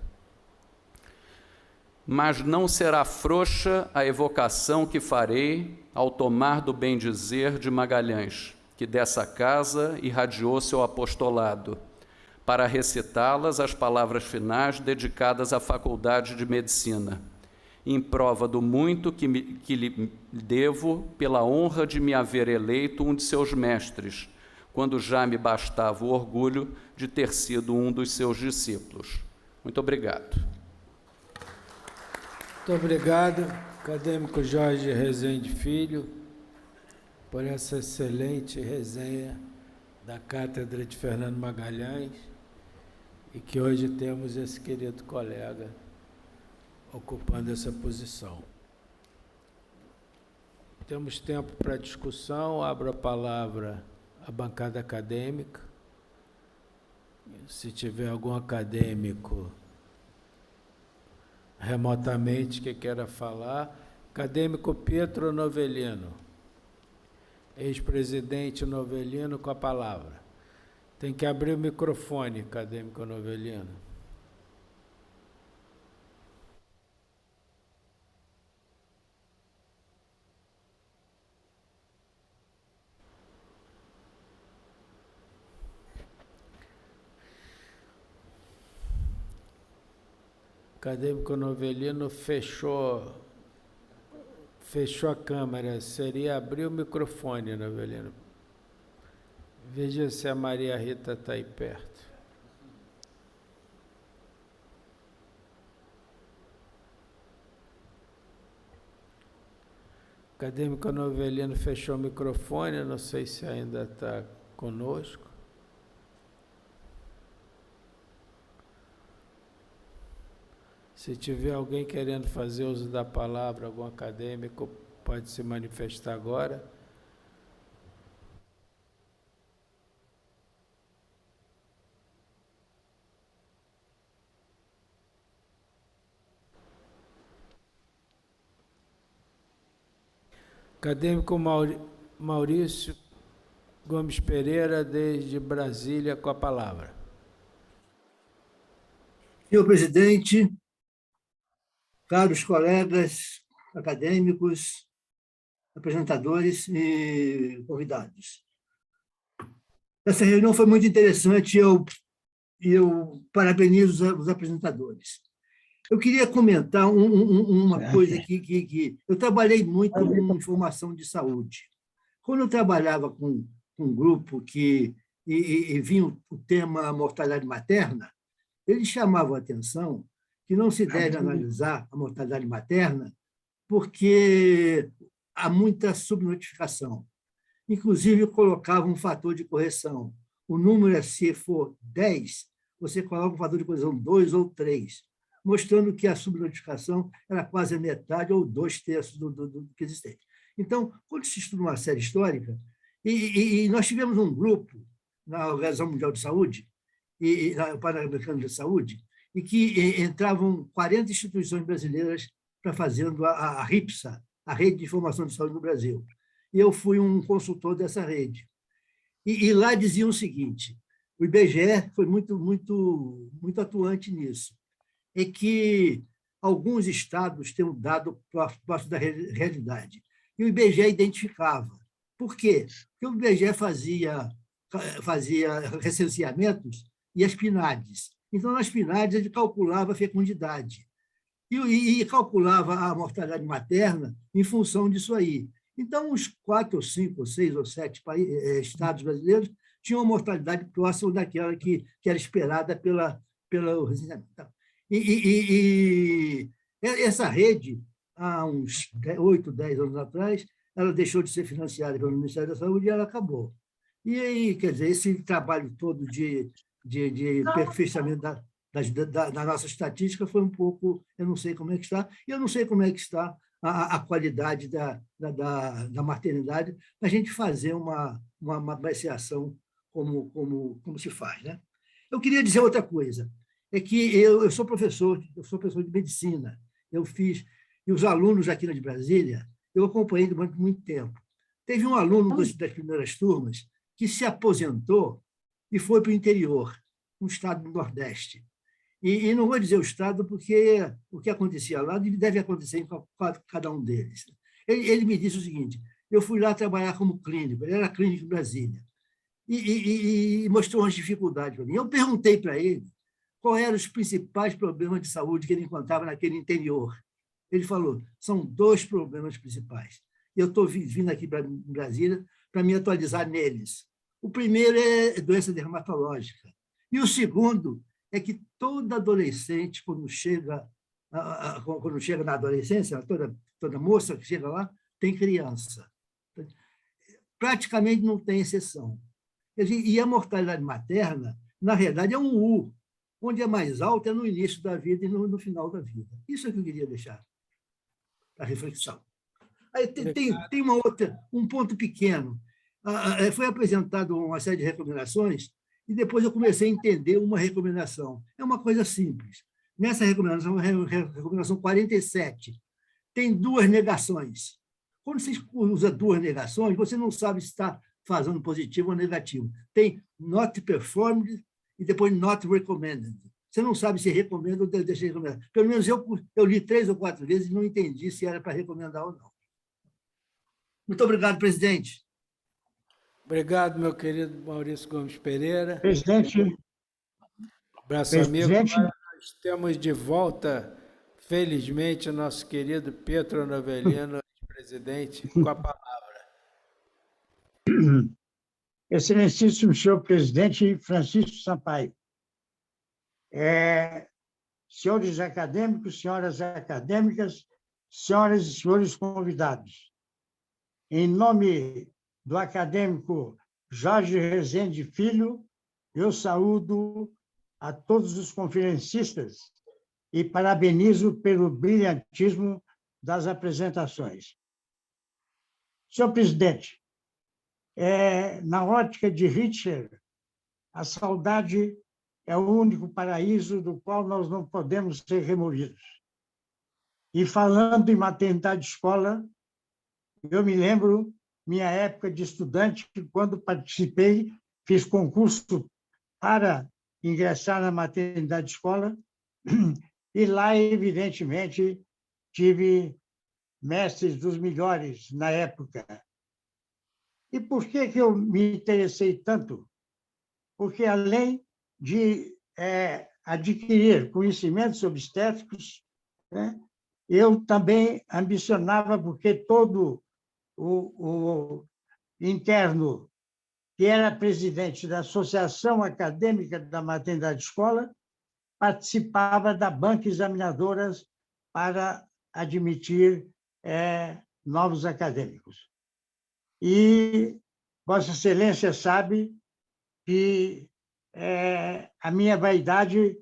mas não será frouxa a evocação que farei ao tomar do bem-dizer de Magalhães, que dessa casa irradiou seu apostolado, para recitá-las as palavras finais dedicadas à Faculdade de Medicina, em prova do muito que lhe devo pela honra de me haver eleito um de seus mestres, quando já me bastava o orgulho de ter sido um dos seus discípulos. Muito obrigado. Muito obrigado, acadêmico Jorge Rezende Filho, por essa excelente resenha da Cátedra de Fernando Magalhães, e que hoje temos esse querido colega ocupando essa posição. Temos tempo para discussão, abro a palavra à bancada acadêmica. Se tiver algum acadêmico remotamente que queira falar. Acadêmico Pietro Novellino, ex-presidente Novellino, com a palavra. Tem que abrir o microfone, acadêmico Novellino. Acadêmico Novellino fechou a câmera. Seria abrir o microfone, Novellino. Veja se a Maria Rita está aí perto. Acadêmico Novellino fechou o microfone, não sei se ainda está conosco. Se tiver alguém querendo fazer uso da palavra, algum acadêmico, pode se manifestar agora. Acadêmico Maurício Gomes Pereira, desde Brasília, com a palavra. Senhor presidente, caros colegas acadêmicos, apresentadores e convidados. Essa reunião foi muito interessante e eu parabenizo os apresentadores. Eu queria comentar uma coisa que eu trabalhei muito com informação de saúde. Quando eu trabalhava com um grupo que vinha o tema mortalidade materna, eles chamavam a atenção que não se deve analisar a mortalidade materna porque há muita subnotificação. Inclusive, colocavam um fator de correção. O número, se for 10, você coloca um fator de correção 2 ou 3, mostrando que a subnotificação era quase a metade ou 2/3 do que existente. Então, quando se estuda uma série histórica, e nós tivemos um grupo na Organização Mundial de Saúde, e na Pan-Americana de Saúde, e que entravam 40 instituições brasileiras para fazendo a RIPSA, a Rede de Informação de Saúde no Brasil. E eu fui um consultor dessa rede. E lá diziam o seguinte, o IBGE foi muito atuante nisso, é que alguns estados têm um dado próximo da realidade. E o IBGE identificava. Por quê? Porque o IBGE fazia recenseamentos e as PNADs. Então, nas PNADs, ele calculava a fecundidade e calculava a mortalidade materna em função disso aí. Então, uns 4, ou 5, ou 6, ou 7 estados brasileiros tinham uma mortalidade próxima daquela que era esperada pelo recenseamento. E essa rede, há uns 8, 10 anos atrás, ela deixou de ser financiada pelo Ministério da Saúde e ela acabou. E aí, quer dizer, esse trabalho todo de aperfeiçoamento da nossa estatística foi um pouco, eu não sei como é que está, e eu não sei como é que está a qualidade da maternidade, para a gente fazer uma apreciação como se faz. Né? Eu queria dizer outra coisa, é que eu sou professor de medicina, e os alunos aqui de Brasília, eu acompanhei durante muito tempo. Teve um aluno das primeiras turmas que se aposentou e foi para o interior, um estado do Nordeste. E não vou dizer o Estado, porque o que acontecia lá deve acontecer em cada um deles. Ele me disse o seguinte: eu fui lá trabalhar como clínico, ele era clínico em Brasília, e mostrou umas dificuldades para mim. Eu perguntei para ele quais eram os principais problemas de saúde que ele encontrava naquele interior. Ele falou: são 2 problemas principais. E eu estou vindo aqui para Brasília para me atualizar neles. O primeiro é doença dermatológica. E o segundo é que toda adolescente, quando chega na adolescência, toda moça que chega lá, tem criança. Praticamente não tem exceção. E a mortalidade materna, na realidade, é um U. Onde é mais alto é no início da vida e no final da vida. Isso é que eu queria deixar para reflexão. Aí tem um ponto pequeno. Foi apresentado uma série de recomendações e depois eu comecei a entender uma recomendação. É uma coisa simples. Nessa recomendação 47, tem 2 negações. Quando você usa 2 negações, você não sabe se está fazendo positivo ou negativo. Tem not performed e depois not recommended. Você não sabe se recomenda ou deixa de recomendar. Pelo menos eu li 3 ou 4 vezes e não entendi se era para recomendar ou não. Muito obrigado, presidente. Obrigado, meu querido Maurício Gomes Pereira. Presidente, Abraço, amigo. Agora nós temos de volta, felizmente, o nosso querido Pietro Novelino, presidente, com a palavra. excelentíssimo senhor presidente Francisco Sampaio, senhores acadêmicos, senhoras acadêmicas, senhoras e senhores convidados, em nome do acadêmico Jorge Rezende Filho, eu saúdo a todos os conferencistas e parabenizo pelo brilhantismo das apresentações. Senhor presidente, na ótica de Hitler, a saudade é o único paraíso do qual nós não podemos ser removidos. E falando em maternidade escola, eu me lembro minha época de estudante, quando participei, fiz concurso para ingressar na maternidade escola, e lá, evidentemente, tive mestres dos melhores na época. E por que eu me interessei tanto? Porque, além de adquirir conhecimentos obstétricos, né, eu também ambicionava, porque todo o interno, que era presidente da Associação Acadêmica da Maternidade Escola, participava da banca examinadoras para admitir novos acadêmicos. E Vossa Excelência sabe que a minha vaidade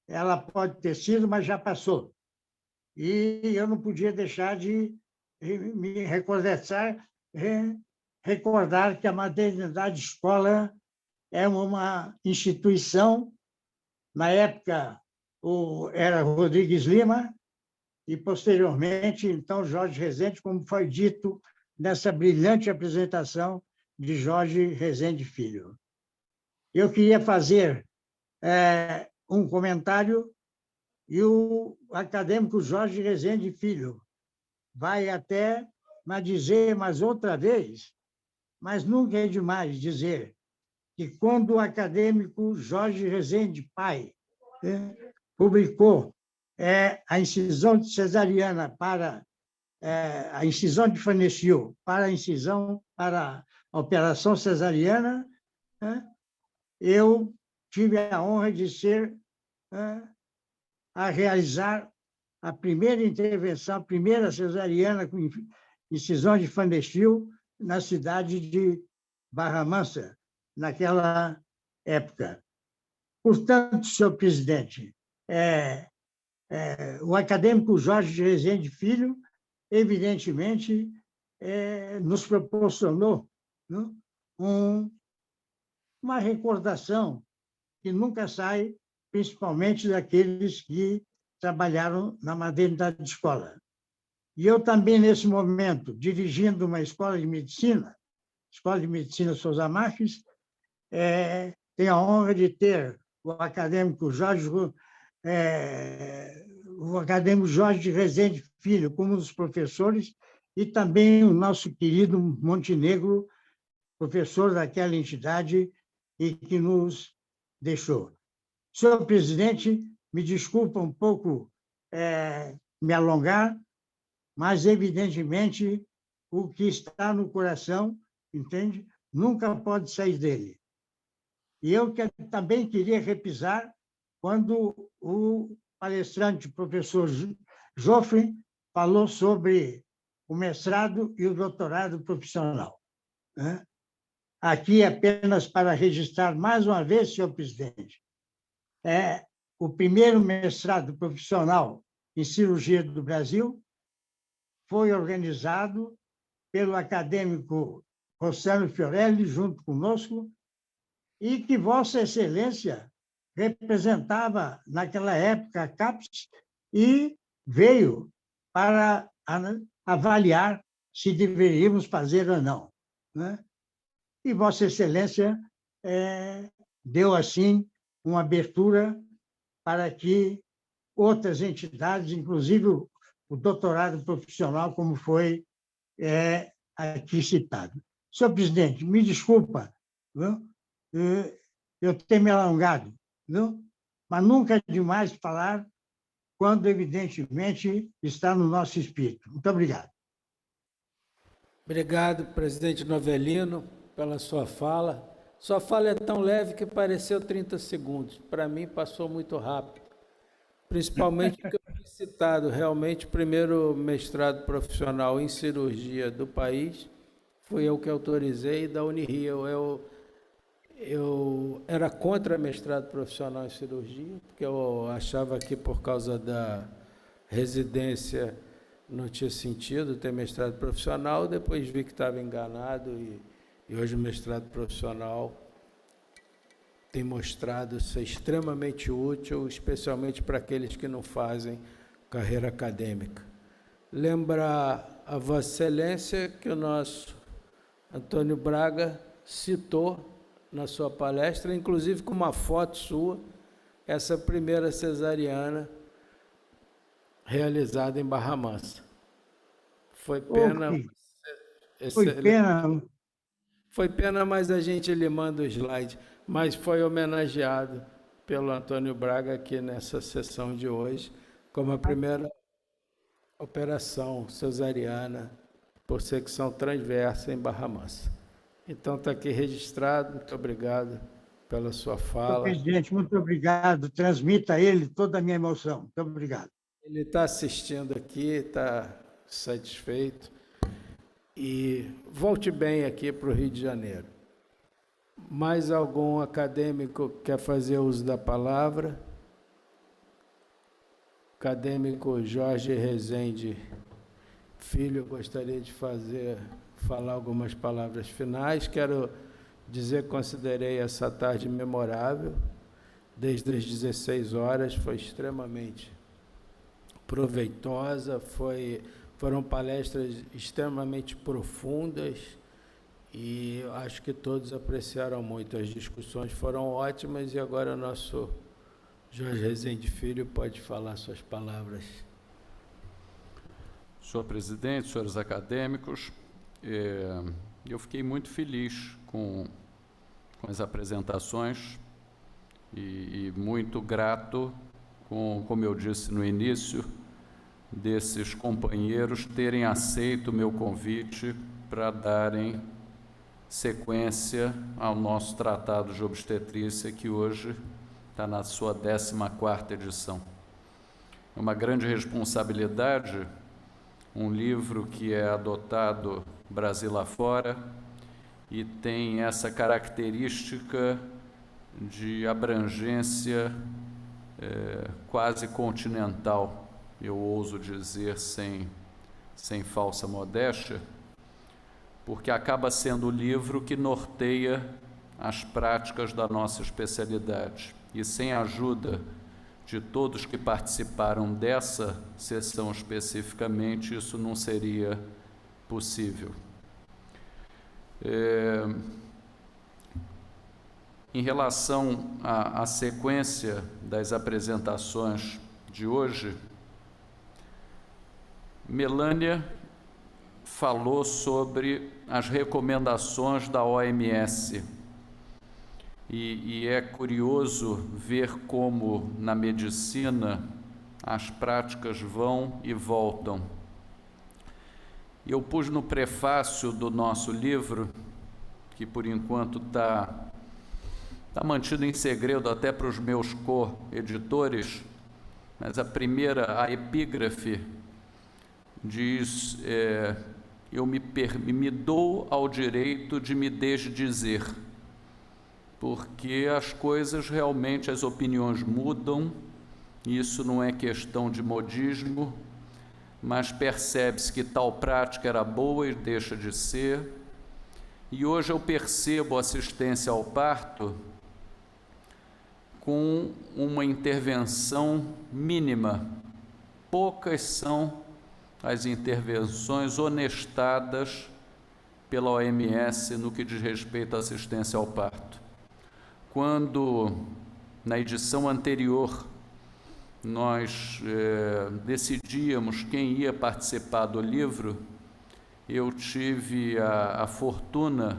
ela pode ter sido, mas já passou. E eu não podia deixar de me recordar que a maternidade escola é uma instituição. Na época, era Rodrigues Lima, e, posteriormente, então, Jorge Rezende, como foi dito nessa brilhante apresentação de Jorge Rezende Filho. Eu queria fazer um comentário, e o acadêmico Jorge Rezende Filho vai até dizer mais outra vez, mas nunca é demais dizer, que quando o acadêmico Jorge Rezende Pai publicou a incisão de cesariana para a incisão de Fanechil para a operação cesariana, eu tive a honra de ser a realizar a primeira intervenção, a primeira cesariana com incisão de Fanechil na cidade de Barra Mansa, naquela época. Portanto, senhor presidente, o acadêmico Jorge Rezende Filho, evidentemente, nos proporcionou uma recordação que nunca sai, principalmente daqueles que trabalharam na maternidade de escola. E eu também, nesse momento, dirigindo uma Escola de Medicina Sousa Marques, tenho a honra de ter o acadêmico Jorge o acadêmico Jorge Rezende Filho como um dos professores e também o nosso querido Montenegro, professor daquela entidade e que nos deixou. Senhor presidente, me desculpa um pouco me alongar, mas, evidentemente, o que está no coração, entende? Nunca pode sair dele. E eu também queria repisar quando o palestrante, professor Joffre, falou sobre o mestrado e o doutorado profissional. Aqui, apenas para registrar mais uma vez, senhor presidente, o primeiro mestrado profissional em cirurgia do Brasil foi organizado pelo acadêmico Rossano Fiorelli, junto conosco, e que Vossa Excelência representava, naquela época, a CAPES, e veio para avaliar se deveríamos fazer ou não. E Vossa Excelência deu, assim, uma abertura para que outras entidades, inclusive o doutorado profissional, como foi aqui citado. Senhor presidente, me desculpa, viu? Eu tenho me alongado, viu? Mas nunca é demais falar quando, evidentemente, está no nosso espírito. Muito obrigado. Obrigado, presidente Novelino, pela sua fala. Sua fala é tão leve que pareceu 30 segundos. Para mim, passou muito rápido. Principalmente porque eu fui citado, realmente, o primeiro mestrado profissional em cirurgia do país, fui eu que autorizei, da Unirio. Eu era contra mestrado profissional em cirurgia, porque eu achava que, por causa da residência, não tinha sentido ter mestrado profissional. Depois vi que estava enganado e hoje o mestrado profissional tem mostrado ser extremamente útil, especialmente para aqueles que não fazem carreira acadêmica. Lembrar a Vossa Excelência que o nosso Antônio Braga citou na sua palestra, inclusive com uma foto sua, essa primeira cesariana realizada em Barra Mansa. Foi pena... Foi pena, mas a gente lhe manda o slide, mas foi homenageado pelo Antônio Braga aqui nessa sessão de hoje, como a primeira operação cesariana por secção transversa em Barra Mansa. Então, está aqui registrado. Muito obrigado pela sua fala. Senhor presidente, muito obrigado. Transmita a ele toda a minha emoção. Muito obrigado. Ele está assistindo aqui, está satisfeito. E volte bem aqui para o Rio de Janeiro. Mais algum acadêmico quer fazer uso da palavra? Acadêmico Jorge Rezende Filho, gostaria de falar algumas palavras finais. Quero dizer que considerei essa tarde memorável, desde as 16 horas, foi extremamente proveitosa, foram palestras extremamente profundas e acho que todos apreciaram muito. As discussões foram ótimas e agora o nosso Jorge Rezende Filho pode falar suas palavras. Senhor presidente, senhores acadêmicos, eu fiquei muito feliz com as apresentações e muito grato, como eu disse no início, desses companheiros terem aceito o meu convite para darem sequência ao nosso tratado de obstetrícia, que hoje está na sua 14ª edição. É uma grande responsabilidade, um livro que é adotado Brasil afora e tem essa característica de abrangência quase continental, eu ouso dizer sem falsa modéstia, porque acaba sendo o livro que norteia as práticas da nossa especialidade. E sem a ajuda de todos que participaram dessa sessão especificamente, isso não seria possível. Em relação à sequência das apresentações de hoje, Melânia falou sobre as recomendações da OMS. E é curioso ver como, na medicina, as práticas vão e voltam. Eu pus no prefácio do nosso livro, que por enquanto está mantido em segredo até para os meus co-editores, mas a epígrafe diz: eu me dou ao direito de me desdizer, porque as coisas realmente, as opiniões mudam, isso não é questão de modismo, mas percebe-se que tal prática era boa e deixa de ser, e hoje eu percebo assistência ao parto com uma intervenção mínima. Poucas são as intervenções honestadas pela OMS no que diz respeito à assistência ao parto. Quando, na edição anterior, nós decidíamos quem ia participar do livro, eu tive a fortuna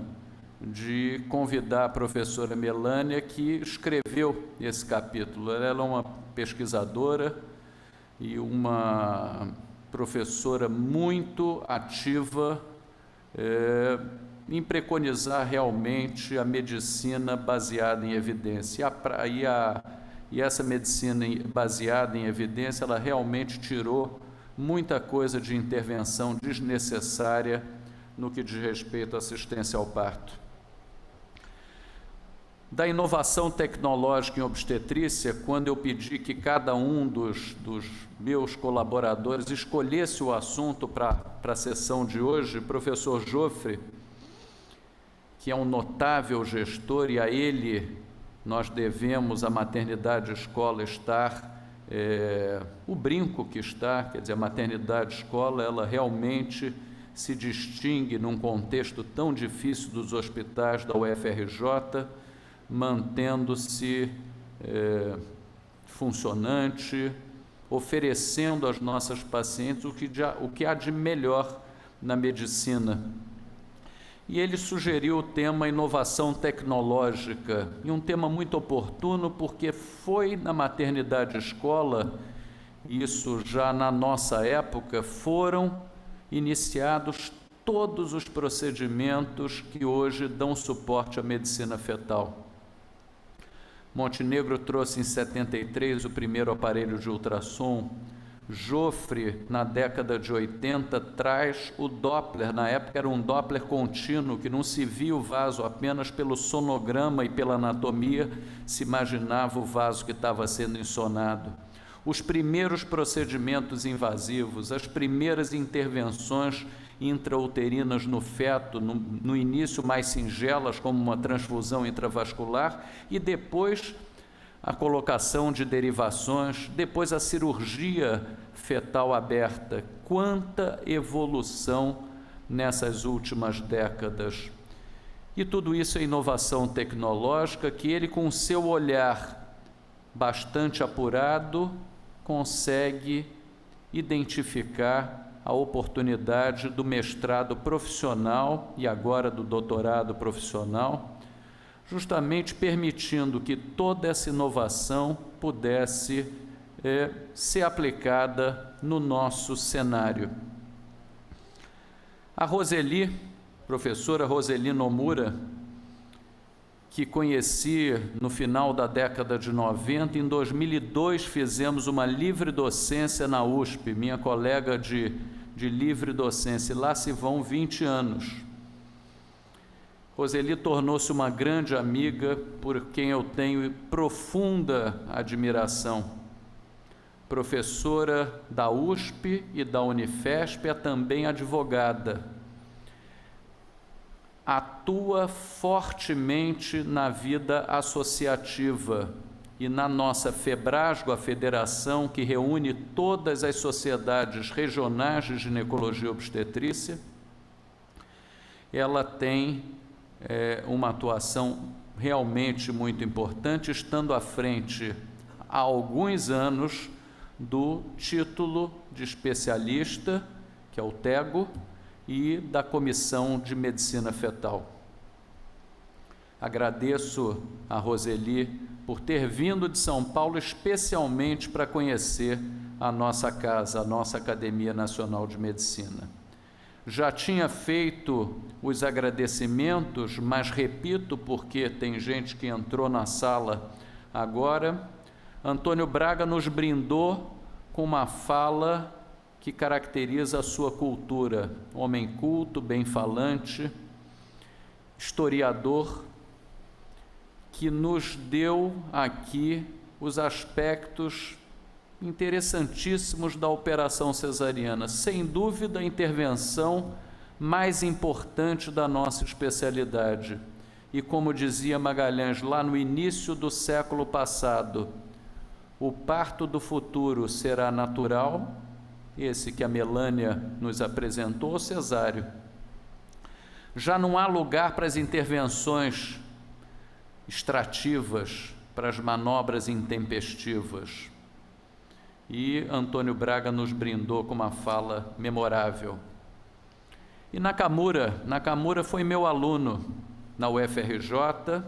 de convidar a professora Melânia, que escreveu esse capítulo. Ela é uma pesquisadora e uma professora muito ativa em preconizar realmente a medicina baseada em evidência. E essa medicina baseada em evidência, ela realmente tirou muita coisa de intervenção desnecessária no que diz respeito à assistência ao parto. Da inovação tecnológica em obstetrícia, quando eu pedi que cada um dos meus colaboradores escolhesse o assunto para a sessão de hoje, o professor Joffre, que é um notável gestor, e a ele nós devemos a maternidade escola estar, o brinco que está, quer dizer, a maternidade escola, ela realmente se distingue num contexto tão difícil dos hospitais da UFRJ, mantendo-se funcionante, oferecendo às nossas pacientes o que há de melhor na medicina. E ele sugeriu o tema inovação tecnológica, e um tema muito oportuno, porque foi na maternidade escola, isso já na nossa época, foram iniciados todos os procedimentos que hoje dão suporte à medicina fetal. Montenegro trouxe em 73 o primeiro aparelho de ultrassom. Joffre, na década de 80, traz o Doppler. Na época era um Doppler contínuo, que não se via o vaso, apenas pelo sonograma e pela anatomia se imaginava o vaso que estava sendo insonado. Os primeiros procedimentos invasivos, as primeiras intervenções intrauterinas no feto, no início mais singelas, como uma transfusão intravascular, e depois a colocação de derivações, depois a cirurgia fetal aberta. Quanta evolução nessas últimas décadas! E tudo isso é inovação tecnológica que ele, com seu olhar bastante apurado, consegue identificar a oportunidade do mestrado profissional e agora do doutorado profissional, justamente permitindo que toda essa inovação pudesse ser aplicada no nosso cenário. A Roseli, professora Roseli Nomura, que conheci no final da década de 90, em 2002 fizemos uma livre docência na USP, minha colega de livre docência, e lá se vão 20 anos. Roseli tornou-se uma grande amiga por quem eu tenho profunda admiração. Professora da USP e da Unifesp, é também advogada. Atua fortemente na vida associativa e na nossa FEBRASGO, a federação que reúne todas as sociedades regionais de ginecologia e obstetrícia. Ela tem uma atuação realmente muito importante, estando à frente há alguns anos do título de especialista, que é o TEGO, e da Comissão de Medicina Fetal. Agradeço a Roseli por ter vindo de São Paulo especialmente para conhecer a nossa casa, a nossa Academia Nacional de Medicina. Já tinha feito os agradecimentos, mas repito porque tem gente que entrou na sala agora. Antônio Braga nos brindou com uma fala que caracteriza a sua cultura, homem culto, bem-falante, historiador, que nos deu aqui os aspectos interessantíssimos da operação cesariana. Sem dúvida, a intervenção mais importante da nossa especialidade. E como dizia Magalhães lá no início do século passado, o parto do futuro será natural, esse que a Melânia nos apresentou, cesáreo. Já não há lugar para as intervenções extrativas, para as manobras intempestivas. E Antônio Braga nos brindou com uma fala memorável. E Nakamura foi meu aluno na UFRJ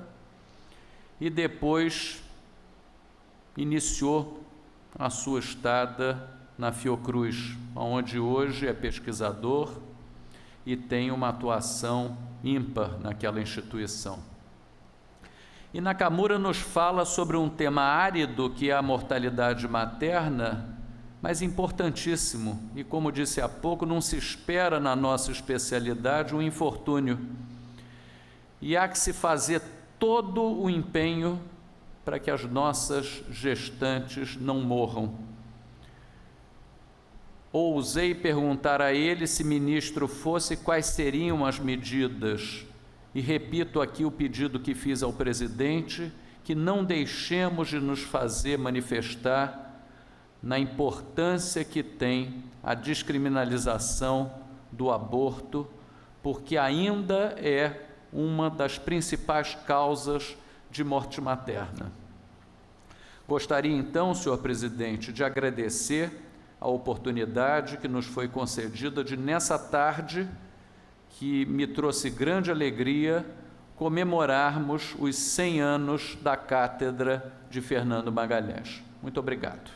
e depois iniciou a sua estada na Fiocruz, onde hoje é pesquisador e tem uma atuação ímpar naquela instituição. E Nakamura nos fala sobre um tema árido, que é a mortalidade materna, mas importantíssimo, e como disse há pouco, não se espera na nossa especialidade um infortúnio. E há que se fazer todo o empenho para que as nossas gestantes não morram. Ousei perguntar a ele, se ministro fosse, quais seriam as medidas. E repito aqui o pedido que fiz ao presidente, que não deixemos de nos fazer manifestar na importância que tem a descriminalização do aborto, porque ainda é uma das principais causas de morte materna. Gostaria então, senhor presidente, de agradecer a oportunidade que nos foi concedida de, nessa tarde, que me trouxe grande alegria, comemorarmos os 100 anos da Cátedra de Fernando Magalhães. Muito obrigado.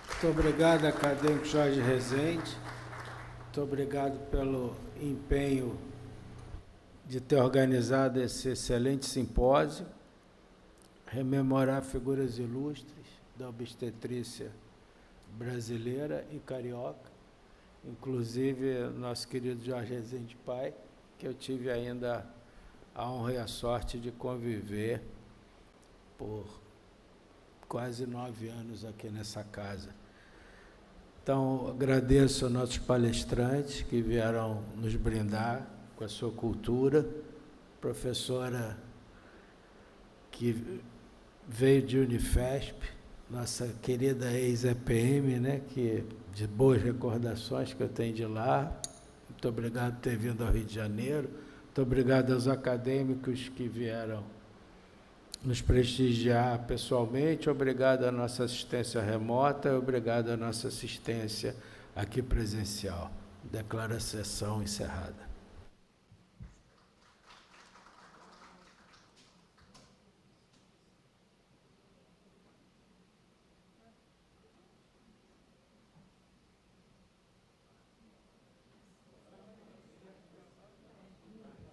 Muito obrigado, acadêmico Jorge Rezende. Muito obrigado pelo empenho de ter organizado esse excelente simpósio, rememorar figuras ilustres da obstetrícia brasileira e carioca, inclusive nosso querido Jorge Rezende Pai, que eu tive ainda a honra e a sorte de conviver por quase 9 anos aqui nessa casa. Então, agradeço aos nossos palestrantes que vieram nos brindar com a sua cultura, professora que veio de Unifesp, nossa querida ex-EPM, né, que de boas recordações que eu tenho de lá. Muito obrigado por ter vindo ao Rio de Janeiro. Muito obrigado aos acadêmicos que vieram nos prestigiar pessoalmente. Obrigado à nossa assistência remota, obrigado à nossa assistência aqui presencial. Declaro a sessão encerrada.